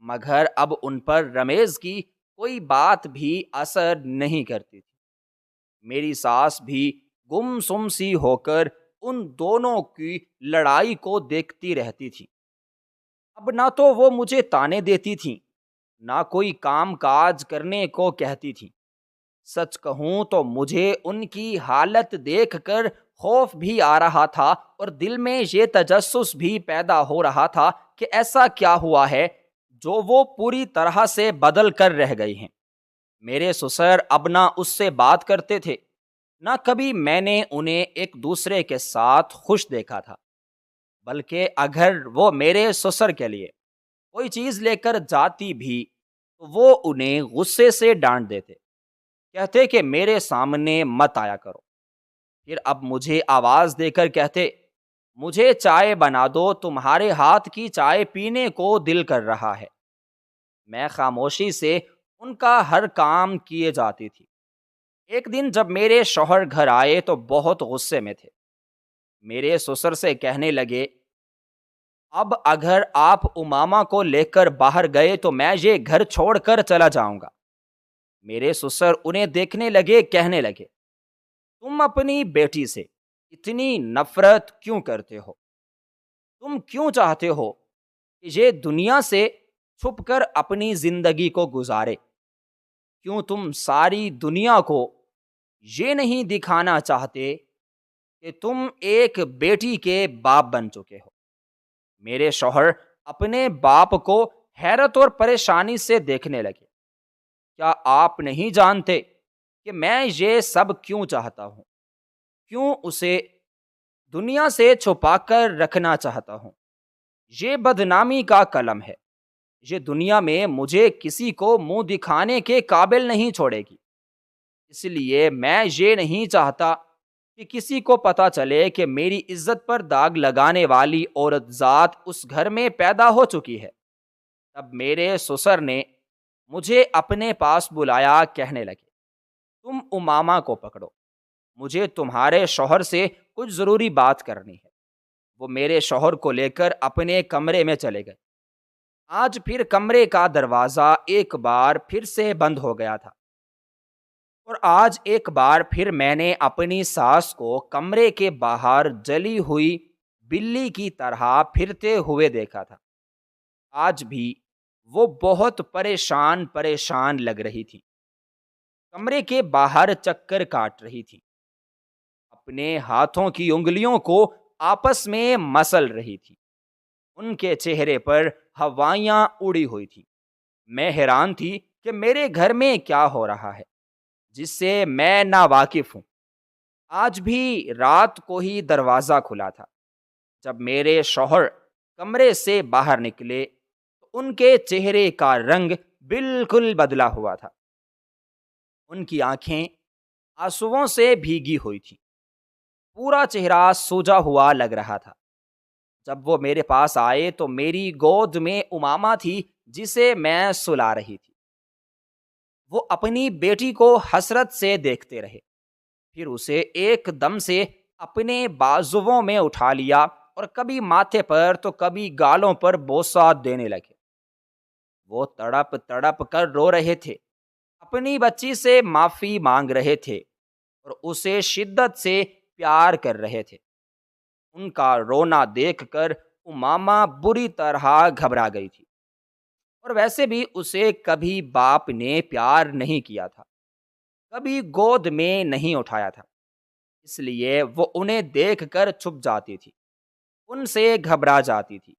مگر اب ان پر رمیز کی کوئی بات بھی اثر نہیں کرتی تھی۔ میری ساس بھی گم سم سی ہو کر ان دونوں کی لڑائی کو دیکھتی رہتی تھی۔ اب نہ تو وہ مجھے تانے دیتی تھیں، نہ کوئی کام کاج کرنے کو کہتی تھیں۔ سچ کہوں تو مجھے ان کی حالت دیکھ کر خوف بھی آ رہا تھا اور دل میں یہ تجسس بھی پیدا ہو رہا تھا کہ ایسا کیا ہوا ہے جو وہ پوری طرح سے بدل کر رہ گئی ہیں۔ میرے سسر اب نہ اس سے بات کرتے تھے، نہ کبھی میں نے انہیں ایک دوسرے کے ساتھ خوش دیکھا تھا، بلکہ اگر وہ میرے سسر کے لیے کوئی چیز لے کر جاتی بھی تو وہ انہیں غصے سے ڈانٹ دیتے، کہتے کہ میرے سامنے مت آیا کرو۔ پھر اب مجھے آواز دے کر کہتے، مجھے چائے بنا دو، تمہارے ہاتھ کی چائے پینے کو دل کر رہا ہے۔ میں خاموشی سے ان کا ہر کام کیے جاتی تھی۔ ایک دن جب میرے شوہر گھر آئے تو بہت غصے میں تھے۔ میرے سسر سے کہنے لگے، اب اگر آپ امامہ کو لے کر باہر گئے تو میں یہ گھر چھوڑ کر چلا جاؤں گا۔ میرے سسر انہیں دیکھنے لگے، کہنے لگے، تم اپنی بیٹی سے اتنی نفرت کیوں کرتے ہو؟ تم کیوں چاہتے ہو کہ یہ دنیا سے چھپ کر اپنی زندگی کو گزارے؟ کیوں تم ساری دنیا کو یہ نہیں دکھانا چاہتے کہ تم ایک بیٹی کے باپ بن چکے ہو؟ میرے شوہر اپنے باپ کو حیرت اور پریشانی سے دیکھنے لگے۔ کیا آپ نہیں جانتے کہ میں یہ سب کیوں چاہتا ہوں؟ کیوں اسے دنیا سے چھپا کر رکھنا چاہتا ہوں؟ یہ بدنامی کا قلم ہے۔ یہ دنیا میں مجھے کسی کو منہ دکھانے کے قابل نہیں چھوڑے گی۔ اس لیے میں یہ نہیں چاہتا کہ کسی کو پتا چلے کہ میری عزت پر داغ لگانے والی عورت ذات اس گھر میں پیدا ہو چکی ہے۔ تب میرے سسر نے مجھے اپنے پاس بلایا، کہنے لگے، تم امامہ کو پکڑو، مجھے تمہارے شوہر سے کچھ ضروری بات کرنی ہے۔ وہ میرے شوہر کو لے کر اپنے کمرے میں چلے گئے۔ آج پھر کمرے کا دروازہ ایک بار پھر سے بند ہو گیا تھا، اور آج ایک بار پھر میں نے اپنی ساس کو کمرے کے باہر جلی ہوئی بلی کی طرح پھرتے ہوئے دیکھا تھا۔ آج بھی وہ بہت پریشان لگ رہی تھی، کمرے کے باہر چکر کاٹ رہی تھی، اپنے ہاتھوں کی انگلیوں کو آپس میں مسل رہی تھی۔ ان کے چہرے پر ہوائیاں اڑی ہوئی تھی۔ میں حیران تھی کہ میرے گھر میں کیا ہو رہا ہے جس سے میں ناواقف ہوں۔ آج بھی رات کو ہی دروازہ کھلا تھا۔ جب میرے شوہر کمرے سے باہر نکلے تو ان کے چہرے کا رنگ بالکل بدلا ہوا تھا۔ ان کی آنکھیں آنسوؤں سے بھیگی ہوئی تھیں، پورا چہرہ سوجا ہوا لگ رہا تھا۔ جب وہ میرے پاس آئے تو میری گود میں امامہ تھی جسے میں سلا رہی تھی۔ وہ اپنی بیٹی کو حسرت سے دیکھتے رہے، پھر اسے ایک دم سے اپنے بازوؤں میں اٹھا لیا اور کبھی ماتھے پر تو کبھی گالوں پر بوسہ دینے لگے۔ وہ تڑپ تڑپ کر رو رہے تھے، اپنی بچی سے معافی مانگ رہے تھے اور اسے شدت سے پیار کر رہے تھے۔ ان کا رونا دیکھ کر امامہ بری طرح گھبرا گئی تھی، اور ویسے بھی اسے کبھی باپ نے پیار نہیں کیا تھا، کبھی گود میں نہیں اٹھایا تھا، اس لیے وہ انہیں دیکھ کر چھپ جاتی تھی، ان سے گھبرا جاتی تھی۔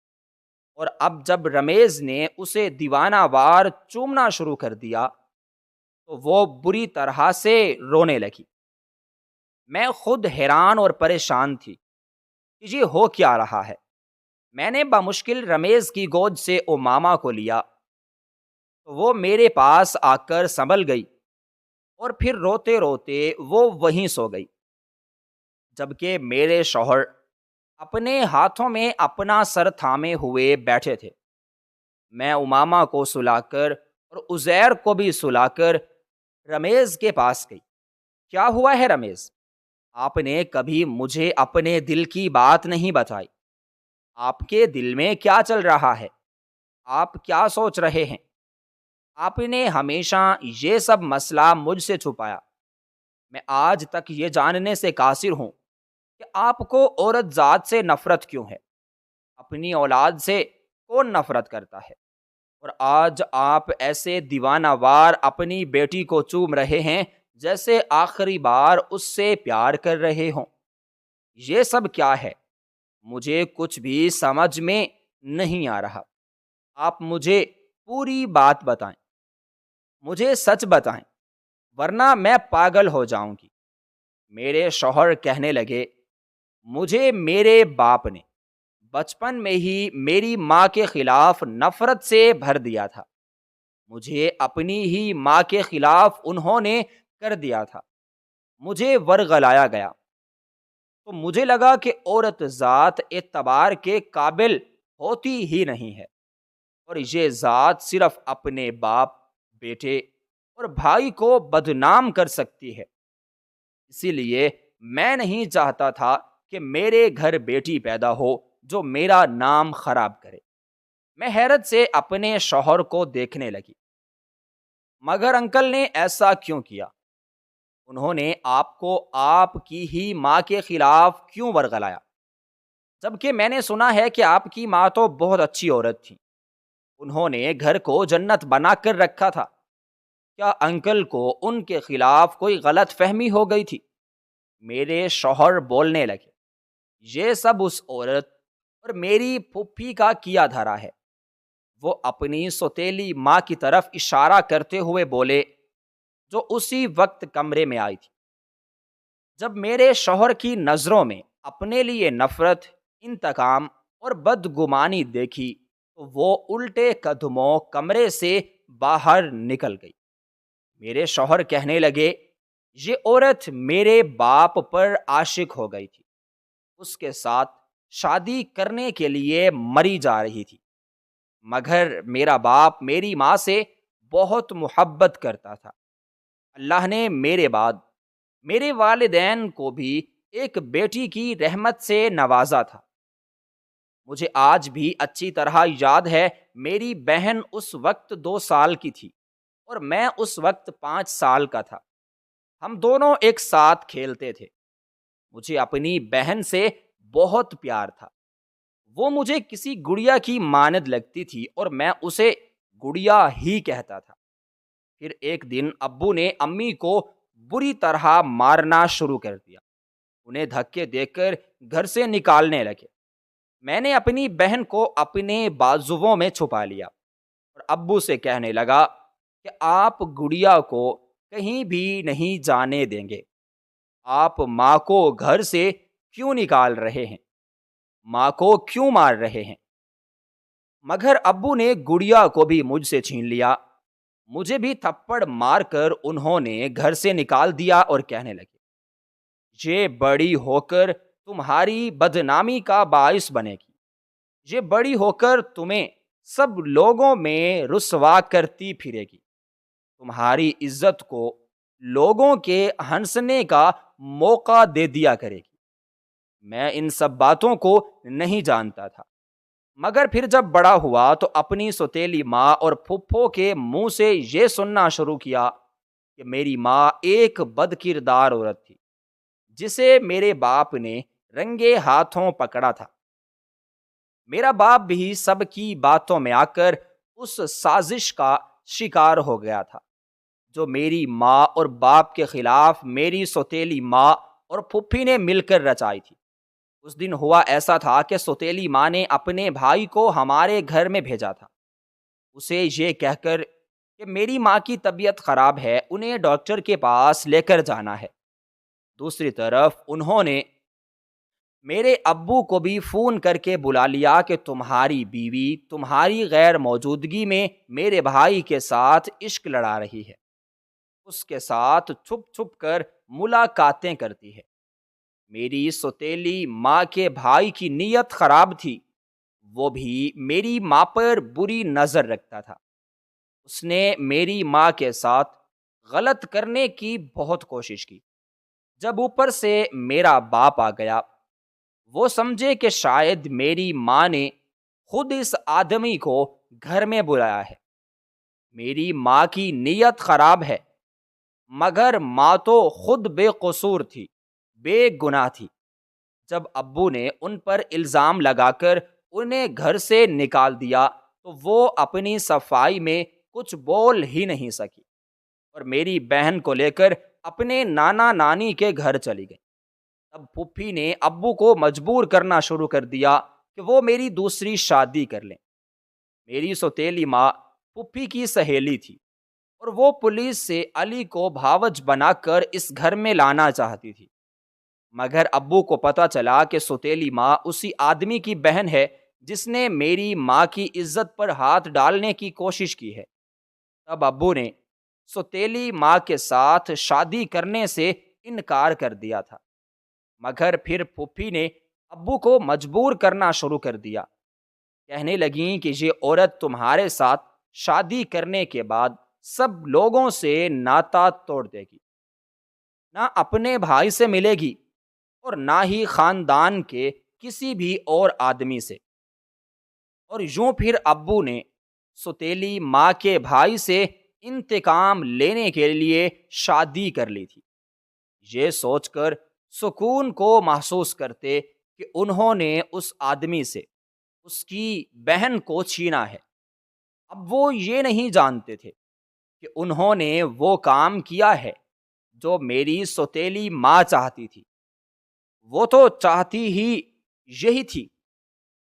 اور اب جب رمیز نے اسے دیوانہ وار چومنا شروع کر دیا تو وہ بری طرح سے رونے لگی۔ میں خود حیران اور پریشان تھی کہ یہ ہو کیا رہا ہے۔ میں نے بمشکل رمیز کی گود سے امامہ کو لیا تو وہ میرے پاس آ کر سنبھل گئی، اور پھر روتے روتے وہ وہیں سو گئی، جبکہ میرے شوہر اپنے ہاتھوں میں اپنا سر تھامے ہوئے بیٹھے تھے۔ میں امامہ کو سلا کر اور عزیر کو بھی سلا کر رمیز کے پاس گئی۔ کیا ہوا ہے رمیز؟ آپ نے کبھی مجھے اپنے دل کی بات نہیں بتائی۔ آپ کے دل میں کیا چل رہا ہے؟ آپ کیا سوچ رہے ہیں؟ آپ نے ہمیشہ یہ سب مسئلہ مجھ سے چھپایا۔ میں آج تک یہ جاننے سے قاصر ہوں کہ آپ کو عورت ذات سے نفرت کیوں ہے۔ اپنی اولاد سے کون نفرت کرتا ہے؟ اور آج آپ ایسے دیوانہ وار اپنی بیٹی کو چوم رہے ہیں جیسے آخری بار اس سے پیار کر رہے ہوں۔ یہ سب کیا ہے؟ مجھے کچھ بھی سمجھ میں نہیں آ رہا۔ آپ مجھے پوری بات بتائیں، مجھے سچ بتائیں، ورنہ میں پاگل ہو جاؤں گی۔ میرے شوہر کہنے لگے، مجھے میرے باپ نے بچپن میں ہی میری ماں کے خلاف نفرت سے بھر دیا تھا۔ مجھے اپنی ہی ماں کے خلاف انہوں نے کر دیا تھا۔ مجھے ورغلایا گیا تو مجھے لگا کہ عورت ذات اعتبار کے قابل ہوتی ہی نہیں ہے، اور یہ ذات صرف اپنے باپ، بیٹے اور بھائی کو بدنام کر سکتی ہے۔ اسی لیے میں نہیں چاہتا تھا کہ میرے گھر بیٹی پیدا ہو جو میرا نام خراب کرے۔ میں حیرت سے اپنے شوہر کو دیکھنے لگی۔ مگر انکل نے ایسا کیوں کیا؟ انہوں نے آپ کو آپ کی ہی ماں کے خلاف کیوں ورغلایا؟ جبکہ میں نے سنا ہے کہ آپ کی ماں تو بہت اچھی عورت تھی، انہوں نے گھر کو جنت بنا کر رکھا تھا۔ کیا انکل کو ان کے خلاف کوئی غلط فہمی ہو گئی تھی؟ میرے شوہر بولنے لگے، یہ سب اس عورت اور میری پھوپھی کا کیا دھرا ہے۔ وہ اپنی سوتیلی ماں کی طرف اشارہ کرتے ہوئے بولے، جو اسی وقت کمرے میں آئی تھی۔ جب میرے شوہر کی نظروں میں اپنے لیے نفرت، انتقام اور بدگمانی دیکھی تو وہ الٹے قدموں کمرے سے باہر نکل گئی۔ میرے شوہر کہنے لگے، یہ عورت میرے باپ پر عاشق ہو گئی تھی، اس کے ساتھ شادی کرنے کے لیے مری جا رہی تھی، مگر میرا باپ میری ماں سے بہت محبت کرتا تھا۔ اللہ نے میرے بعد میرے والدین کو بھی ایک بیٹی کی رحمت سے نوازا تھا۔ مجھے آج بھی اچھی طرح یاد ہے، میری بہن اس وقت 2 سال کی تھی اور میں اس وقت 5 سال کا تھا۔ ہم دونوں ایک ساتھ کھیلتے تھے۔ مجھے اپنی بہن سے بہت پیار تھا۔ وہ مجھے کسی گڑیا کی مانند لگتی تھی اور میں اسے گڑیا ہی کہتا تھا۔ پھر ایک دن ابو نے امی کو بری طرح مارنا شروع کر دیا۔ انہیں دھکے دے کر گھر سے نکالنے لگے۔ میں نے اپنی بہن کو اپنے بازوؤں میں چھپا لیا اور ابو سے کہنے لگا کہ آپ گڑیا کو کہیں بھی نہیں جانے دیں گے۔ آپ ماں کو گھر سے کیوں نکال رہے ہیں؟ ماں کو کیوں مار رہے ہیں؟ مگر ابو نے گڑیا کو بھی مجھ سے چھین لیا۔ مجھے بھی تھپڑ مار کر انہوں نے گھر سے نکال دیا اور کہنے لگے، یہ بڑی ہو کر تمہاری بدنامی کا باعث بنے گی، یہ بڑی ہو کر تمہیں سب لوگوں میں رسوا کرتی پھرے گی، تمہاری عزت کو لوگوں کے ہنسنے کا موقع دے دیا کرے گی۔ میں ان سب باتوں کو نہیں جانتا تھا، مگر پھر جب بڑا ہوا تو اپنی سوتیلی ماں اور پھپھو کے منہ سے یہ سننا شروع کیا کہ میری ماں ایک بد کردار عورت تھی، جسے میرے باپ نے رنگے ہاتھوں پکڑا تھا۔ میرا باپ بھی سب کی باتوں میں آ کر اس سازش کا شکار ہو گیا تھا جو میری ماں اور باپ کے خلاف میری سوتیلی ماں اور پھپھی نے مل کر رچائی تھی۔ اس دن ہوا ایسا تھا کہ سوتیلی ماں نے اپنے بھائی کو ہمارے گھر میں بھیجا تھا، اسے یہ کہہ کر کہ میری ماں کی طبیعت خراب ہے، انہیں ڈاکٹر کے پاس لے کر جانا ہے۔ دوسری طرف انہوں نے میرے ابو کو بھی فون کر کے بلا لیا کہ تمہاری بیوی تمہاری غیر موجودگی میں میرے بھائی کے ساتھ عشق لڑا رہی ہے، اس کے ساتھ چھپ چھپ کر ملاقاتیں کرتی ہے۔ میری سوتیلی ماں کے بھائی کی نیت خراب تھی، وہ بھی میری ماں پر بری نظر رکھتا تھا۔ اس نے میری ماں کے ساتھ غلط کرنے کی بہت کوشش کی۔ جب اوپر سے میرا باپ آ گیا، وہ سمجھے کہ شاید میری ماں نے خود اس آدمی کو گھر میں بلایا ہے۔ میری ماں کی نیت خراب ہے، مگر ماں تو خود بے قصور تھی، بے گناہ تھی۔ جب ابو نے ان پر الزام لگا کر انہیں گھر سے نکال دیا تو وہ اپنی صفائی میں کچھ بول ہی نہیں سکی اور میری بہن کو لے کر اپنے نانا نانی کے گھر چلی گئی۔ تب پھپھی نے ابو کو مجبور کرنا شروع کر دیا کہ وہ میری دوسری شادی کر لیں۔ میری سوتیلی ماں پھپھی کی سہیلی تھی اور وہ پولیس سے علی کو بھاوج بنا کر اس گھر میں لانا چاہتی تھی، مگر ابو کو پتا چلا کہ سوتیلی ماں اسی آدمی کی بہن ہے جس نے میری ماں کی عزت پر ہاتھ ڈالنے کی کوشش کی ہے۔ تب ابو نے سوتیلی ماں کے ساتھ شادی کرنے سے انکار کر دیا تھا، مگر پھر پھپھی نے ابو کو مجبور کرنا شروع کر دیا، کہنے لگیں کہ یہ عورت تمہارے ساتھ شادی کرنے کے بعد سب لوگوں سے ناتا توڑ دے گی، نہ اپنے بھائی سے ملے گی اور نہ ہی خاندان کے کسی بھی اور آدمی سے۔ اور یوں پھر ابو نے سوتیلی ماں کے بھائی سے انتقام لینے کے لیے شادی کر لی تھی۔ یہ سوچ کر سکون کو محسوس کرتے کہ انہوں نے اس آدمی سے اس کی بہن کو چھینا ہے، اب وہ یہ نہیں جانتے تھے کہ انہوں نے وہ کام کیا ہے جو میری سوتیلی ماں چاہتی تھی۔ وہ تو چاہتی ہی یہی تھی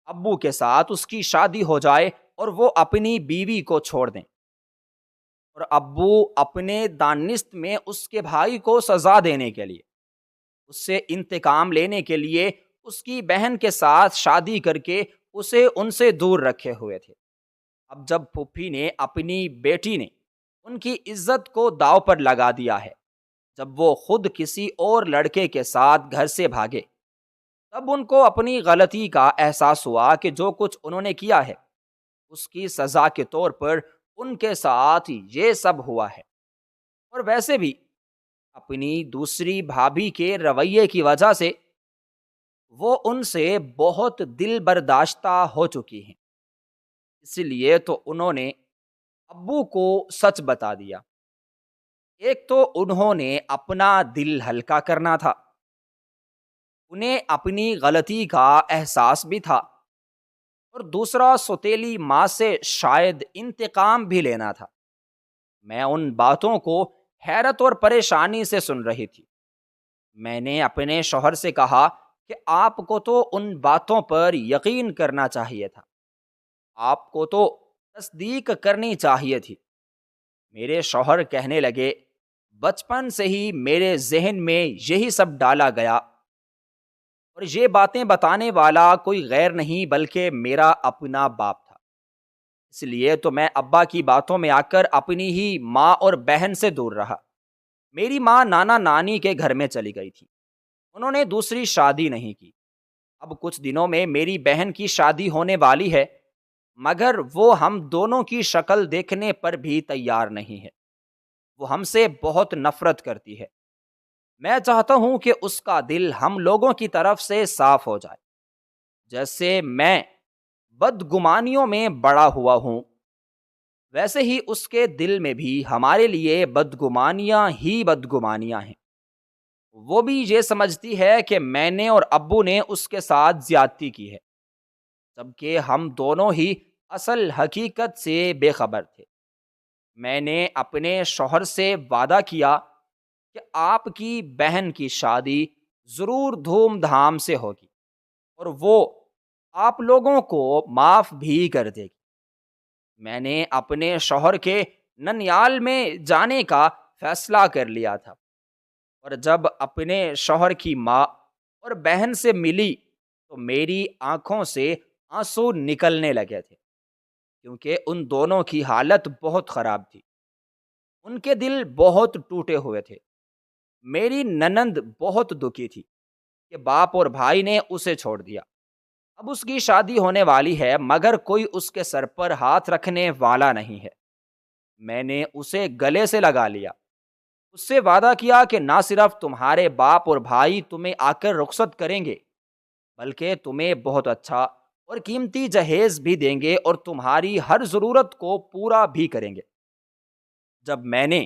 ابو کے ساتھ اس کی شادی ہو جائے اور وہ اپنی بیوی کو چھوڑ دیں، اور ابو اپنے دانست میں اس کے بھائی کو سزا دینے کے لیے، اس سے انتقام لینے کے لیے اس کی بہن کے ساتھ شادی کر کے اسے ان سے دور رکھے ہوئے تھے۔ اب جب پھوپھی نے اپنی بیٹی نے ان کی عزت کو داؤ پر لگا دیا ہے، جب وہ خود کسی اور لڑکے کے ساتھ گھر سے بھاگے، تب ان کو اپنی غلطی کا احساس ہوا کہ جو کچھ انہوں نے کیا ہے اس کی سزا کے طور پر ان کے ساتھ یہ سب ہوا ہے۔ اور ویسے بھی اپنی دوسری بھابھی کے رویے کی وجہ سے وہ ان سے بہت دل برداشتہ ہو چکی ہیں، اس لیے تو انہوں نے ابو کو سچ بتا دیا۔ ایک تو انہوں نے اپنا دل ہلکا کرنا تھا، انہیں اپنی غلطی کا احساس بھی تھا، اور دوسرا سوتیلی ماں سے شاید انتقام بھی لینا تھا۔ میں ان باتوں کو حیرت اور پریشانی سے سن رہی تھی۔ میں نے اپنے شوہر سے کہا کہ آپ کو تو ان باتوں پر یقین کرنا چاہیے تھا، آپ کو تو تصدیق کرنی چاہیے تھی۔ میرے شوہر کہنے لگے، بچپن سے ہی میرے ذہن میں یہی سب ڈالا گیا، اور یہ باتیں بتانے والا کوئی غیر نہیں بلکہ میرا اپنا باپ تھا، اس لیے تو میں ابا کی باتوں میں آ کر اپنی ہی ماں اور بہن سے دور رہا۔ میری ماں نانا نانی کے گھر میں چلی گئی تھی، انہوں نے دوسری شادی نہیں کی۔ اب کچھ دنوں میں میری بہن کی شادی ہونے والی ہے، مگر وہ ہم دونوں کی شکل دیکھنے پر بھی تیار نہیں ہے۔ وہ ہم سے بہت نفرت کرتی ہے۔ میں چاہتا ہوں کہ اس کا دل ہم لوگوں کی طرف سے صاف ہو جائے۔ جیسے میں بدگمانیوں میں بڑا ہوا ہوں، ویسے ہی اس کے دل میں بھی ہمارے لیے بدگمانیاں ہی بدگمانیاں ہیں۔ وہ بھی یہ سمجھتی ہے کہ میں نے اور ابو نے اس کے ساتھ زیادتی کی ہے، جبکہ ہم دونوں ہی اصل حقیقت سے بے خبر تھے۔ میں نے اپنے شوہر سے وعدہ کیا کہ آپ کی بہن کی شادی ضرور دھوم دھام سے ہوگی، اور وہ آپ لوگوں کو معاف بھی کر دے گی۔ میں نے اپنے شوہر کے ننیال میں جانے کا فیصلہ کر لیا تھا، اور جب اپنے شوہر کی ماں اور بہن سے ملی تو میری آنکھوں سے آنسو نکلنے لگے تھے، کیونکہ ان دونوں کی حالت بہت خراب تھی، ان کے دل بہت ٹوٹے ہوئے تھے۔ میری ننند بہت دکھی تھی کہ باپ اور بھائی نے اسے چھوڑ دیا، اب اس کی شادی ہونے والی ہے مگر کوئی اس کے سر پر ہاتھ رکھنے والا نہیں ہے۔ میں نے اسے گلے سے لگا لیا، اس سے وعدہ کیا کہ نہ صرف تمہارے باپ اور بھائی تمہیں آ کر رخصت کریں گے، بلکہ تمہیں بہت اچھا اور قیمتی جہیز بھی دیں گے اور تمہاری ہر ضرورت کو پورا بھی کریں گے۔ جب میں نے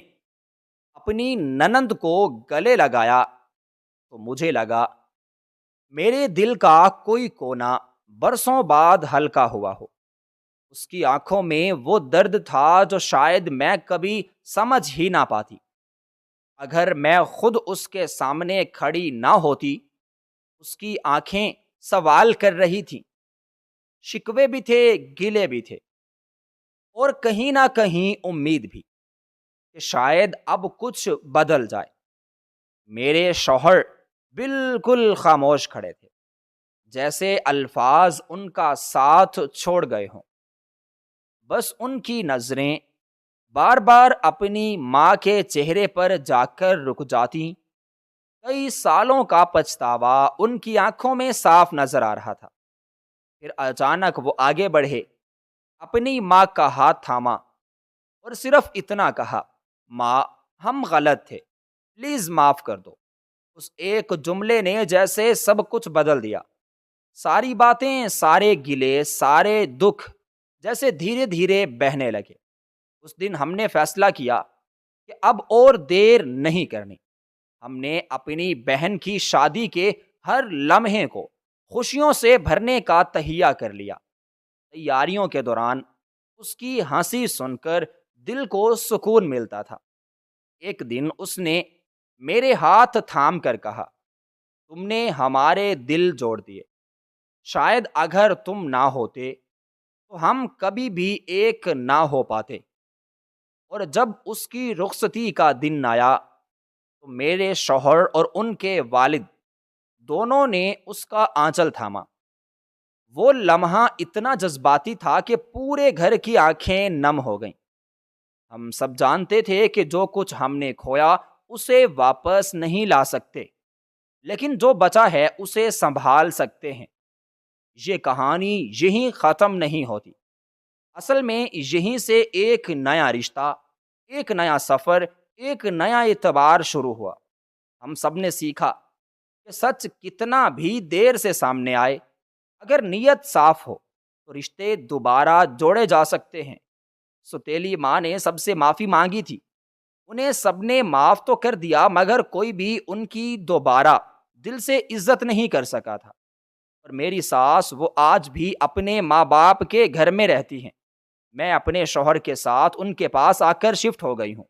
اپنی ننند کو گلے لگایا تو مجھے لگا میرے دل کا کوئی کونا برسوں بعد ہلکا ہوا ہو۔ اس کی آنکھوں میں وہ درد تھا جو شاید میں کبھی سمجھ ہی نہ پاتی۔ اگر میں خود اس کے سامنے کھڑی نہ ہوتی، اس کی آنکھیں سوال کر رہی تھیں، شکوے بھی تھے، گلے بھی تھے، اور کہیں نہ کہیں امید بھی کہ شاید اب کچھ بدل جائے۔ میرے شوہر بالکل خاموش کھڑے تھے، جیسے الفاظ ان کا ساتھ چھوڑ گئے ہوں۔ بس ان کی نظریں بار بار اپنی ماں کے چہرے پر جا کر رک جاتی۔ کئی سالوں کا پچھتاوا ان کی آنکھوں میں صاف نظر آ رہا تھا۔ پھر اچانک وہ آگے بڑھے، اپنی ماں کا ہاتھ تھاما اور صرف اتنا کہا، ماں ہم غلط تھے، پلیز معاف کر دو۔ اس ایک جملے نے جیسے سب کچھ بدل دیا۔ ساری باتیں، سارے گلے، سارے دکھ جیسے دھیرے دھیرے بہنے لگے۔ اس دن ہم نے فیصلہ کیا کہ اب اور دیر نہیں کرنی۔ ہم نے اپنی بہن کی شادی کے ہر لمحے کو خوشیوں سے بھرنے کا تہیہ کر لیا۔ تیاریوں کے دوران اس کی ہنسی سن کر دل کو سکون ملتا تھا۔ ایک دن اس نے میرے ہاتھ تھام کر کہا، تم نے ہمارے دل جوڑ دیے، شاید اگر تم نہ ہوتے تو ہم کبھی بھی ایک نہ ہو پاتے۔ اور جب اس کی رخصتی کا دن آیا تو میرے شوہر اور ان کے والد دونوں نے اس کا آنچل تھاما۔ وہ لمحہ اتنا جذباتی تھا کہ پورے گھر کی آنکھیں نم ہو گئیں۔ ہم سب جانتے تھے کہ جو کچھ ہم نے کھویا اسے واپس نہیں لا سکتے، لیکن جو بچا ہے اسے سنبھال سکتے ہیں۔ یہ کہانی یہیں ختم نہیں ہوتی، اصل میں یہیں سے ایک نیا رشتہ، ایک نیا سفر، ایک نیا اعتبار شروع ہوا۔ ہم سب نے سیکھا کہ سچ کتنا بھی دیر سے سامنے آئے، اگر نیت صاف ہو تو رشتے دوبارہ جوڑے جا سکتے ہیں۔ ستیلی ماں نے سب سے معافی مانگی تھی، انہیں سب نے معاف تو کر دیا مگر کوئی بھی ان کی دوبارہ دل سے عزت نہیں کر سکا تھا۔ اور میری ساس، وہ آج بھی اپنے ماں باپ کے گھر میں رہتی ہیں۔ میں اپنے شوہر کے ساتھ ان کے پاس آ کر شفٹ ہو گئی ہوں۔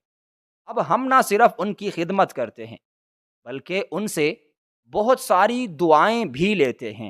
اب ہم نہ صرف ان کی خدمت کرتے ہیں بلکہ ان سے بہت ساری دعائیں بھی لیتے ہیں۔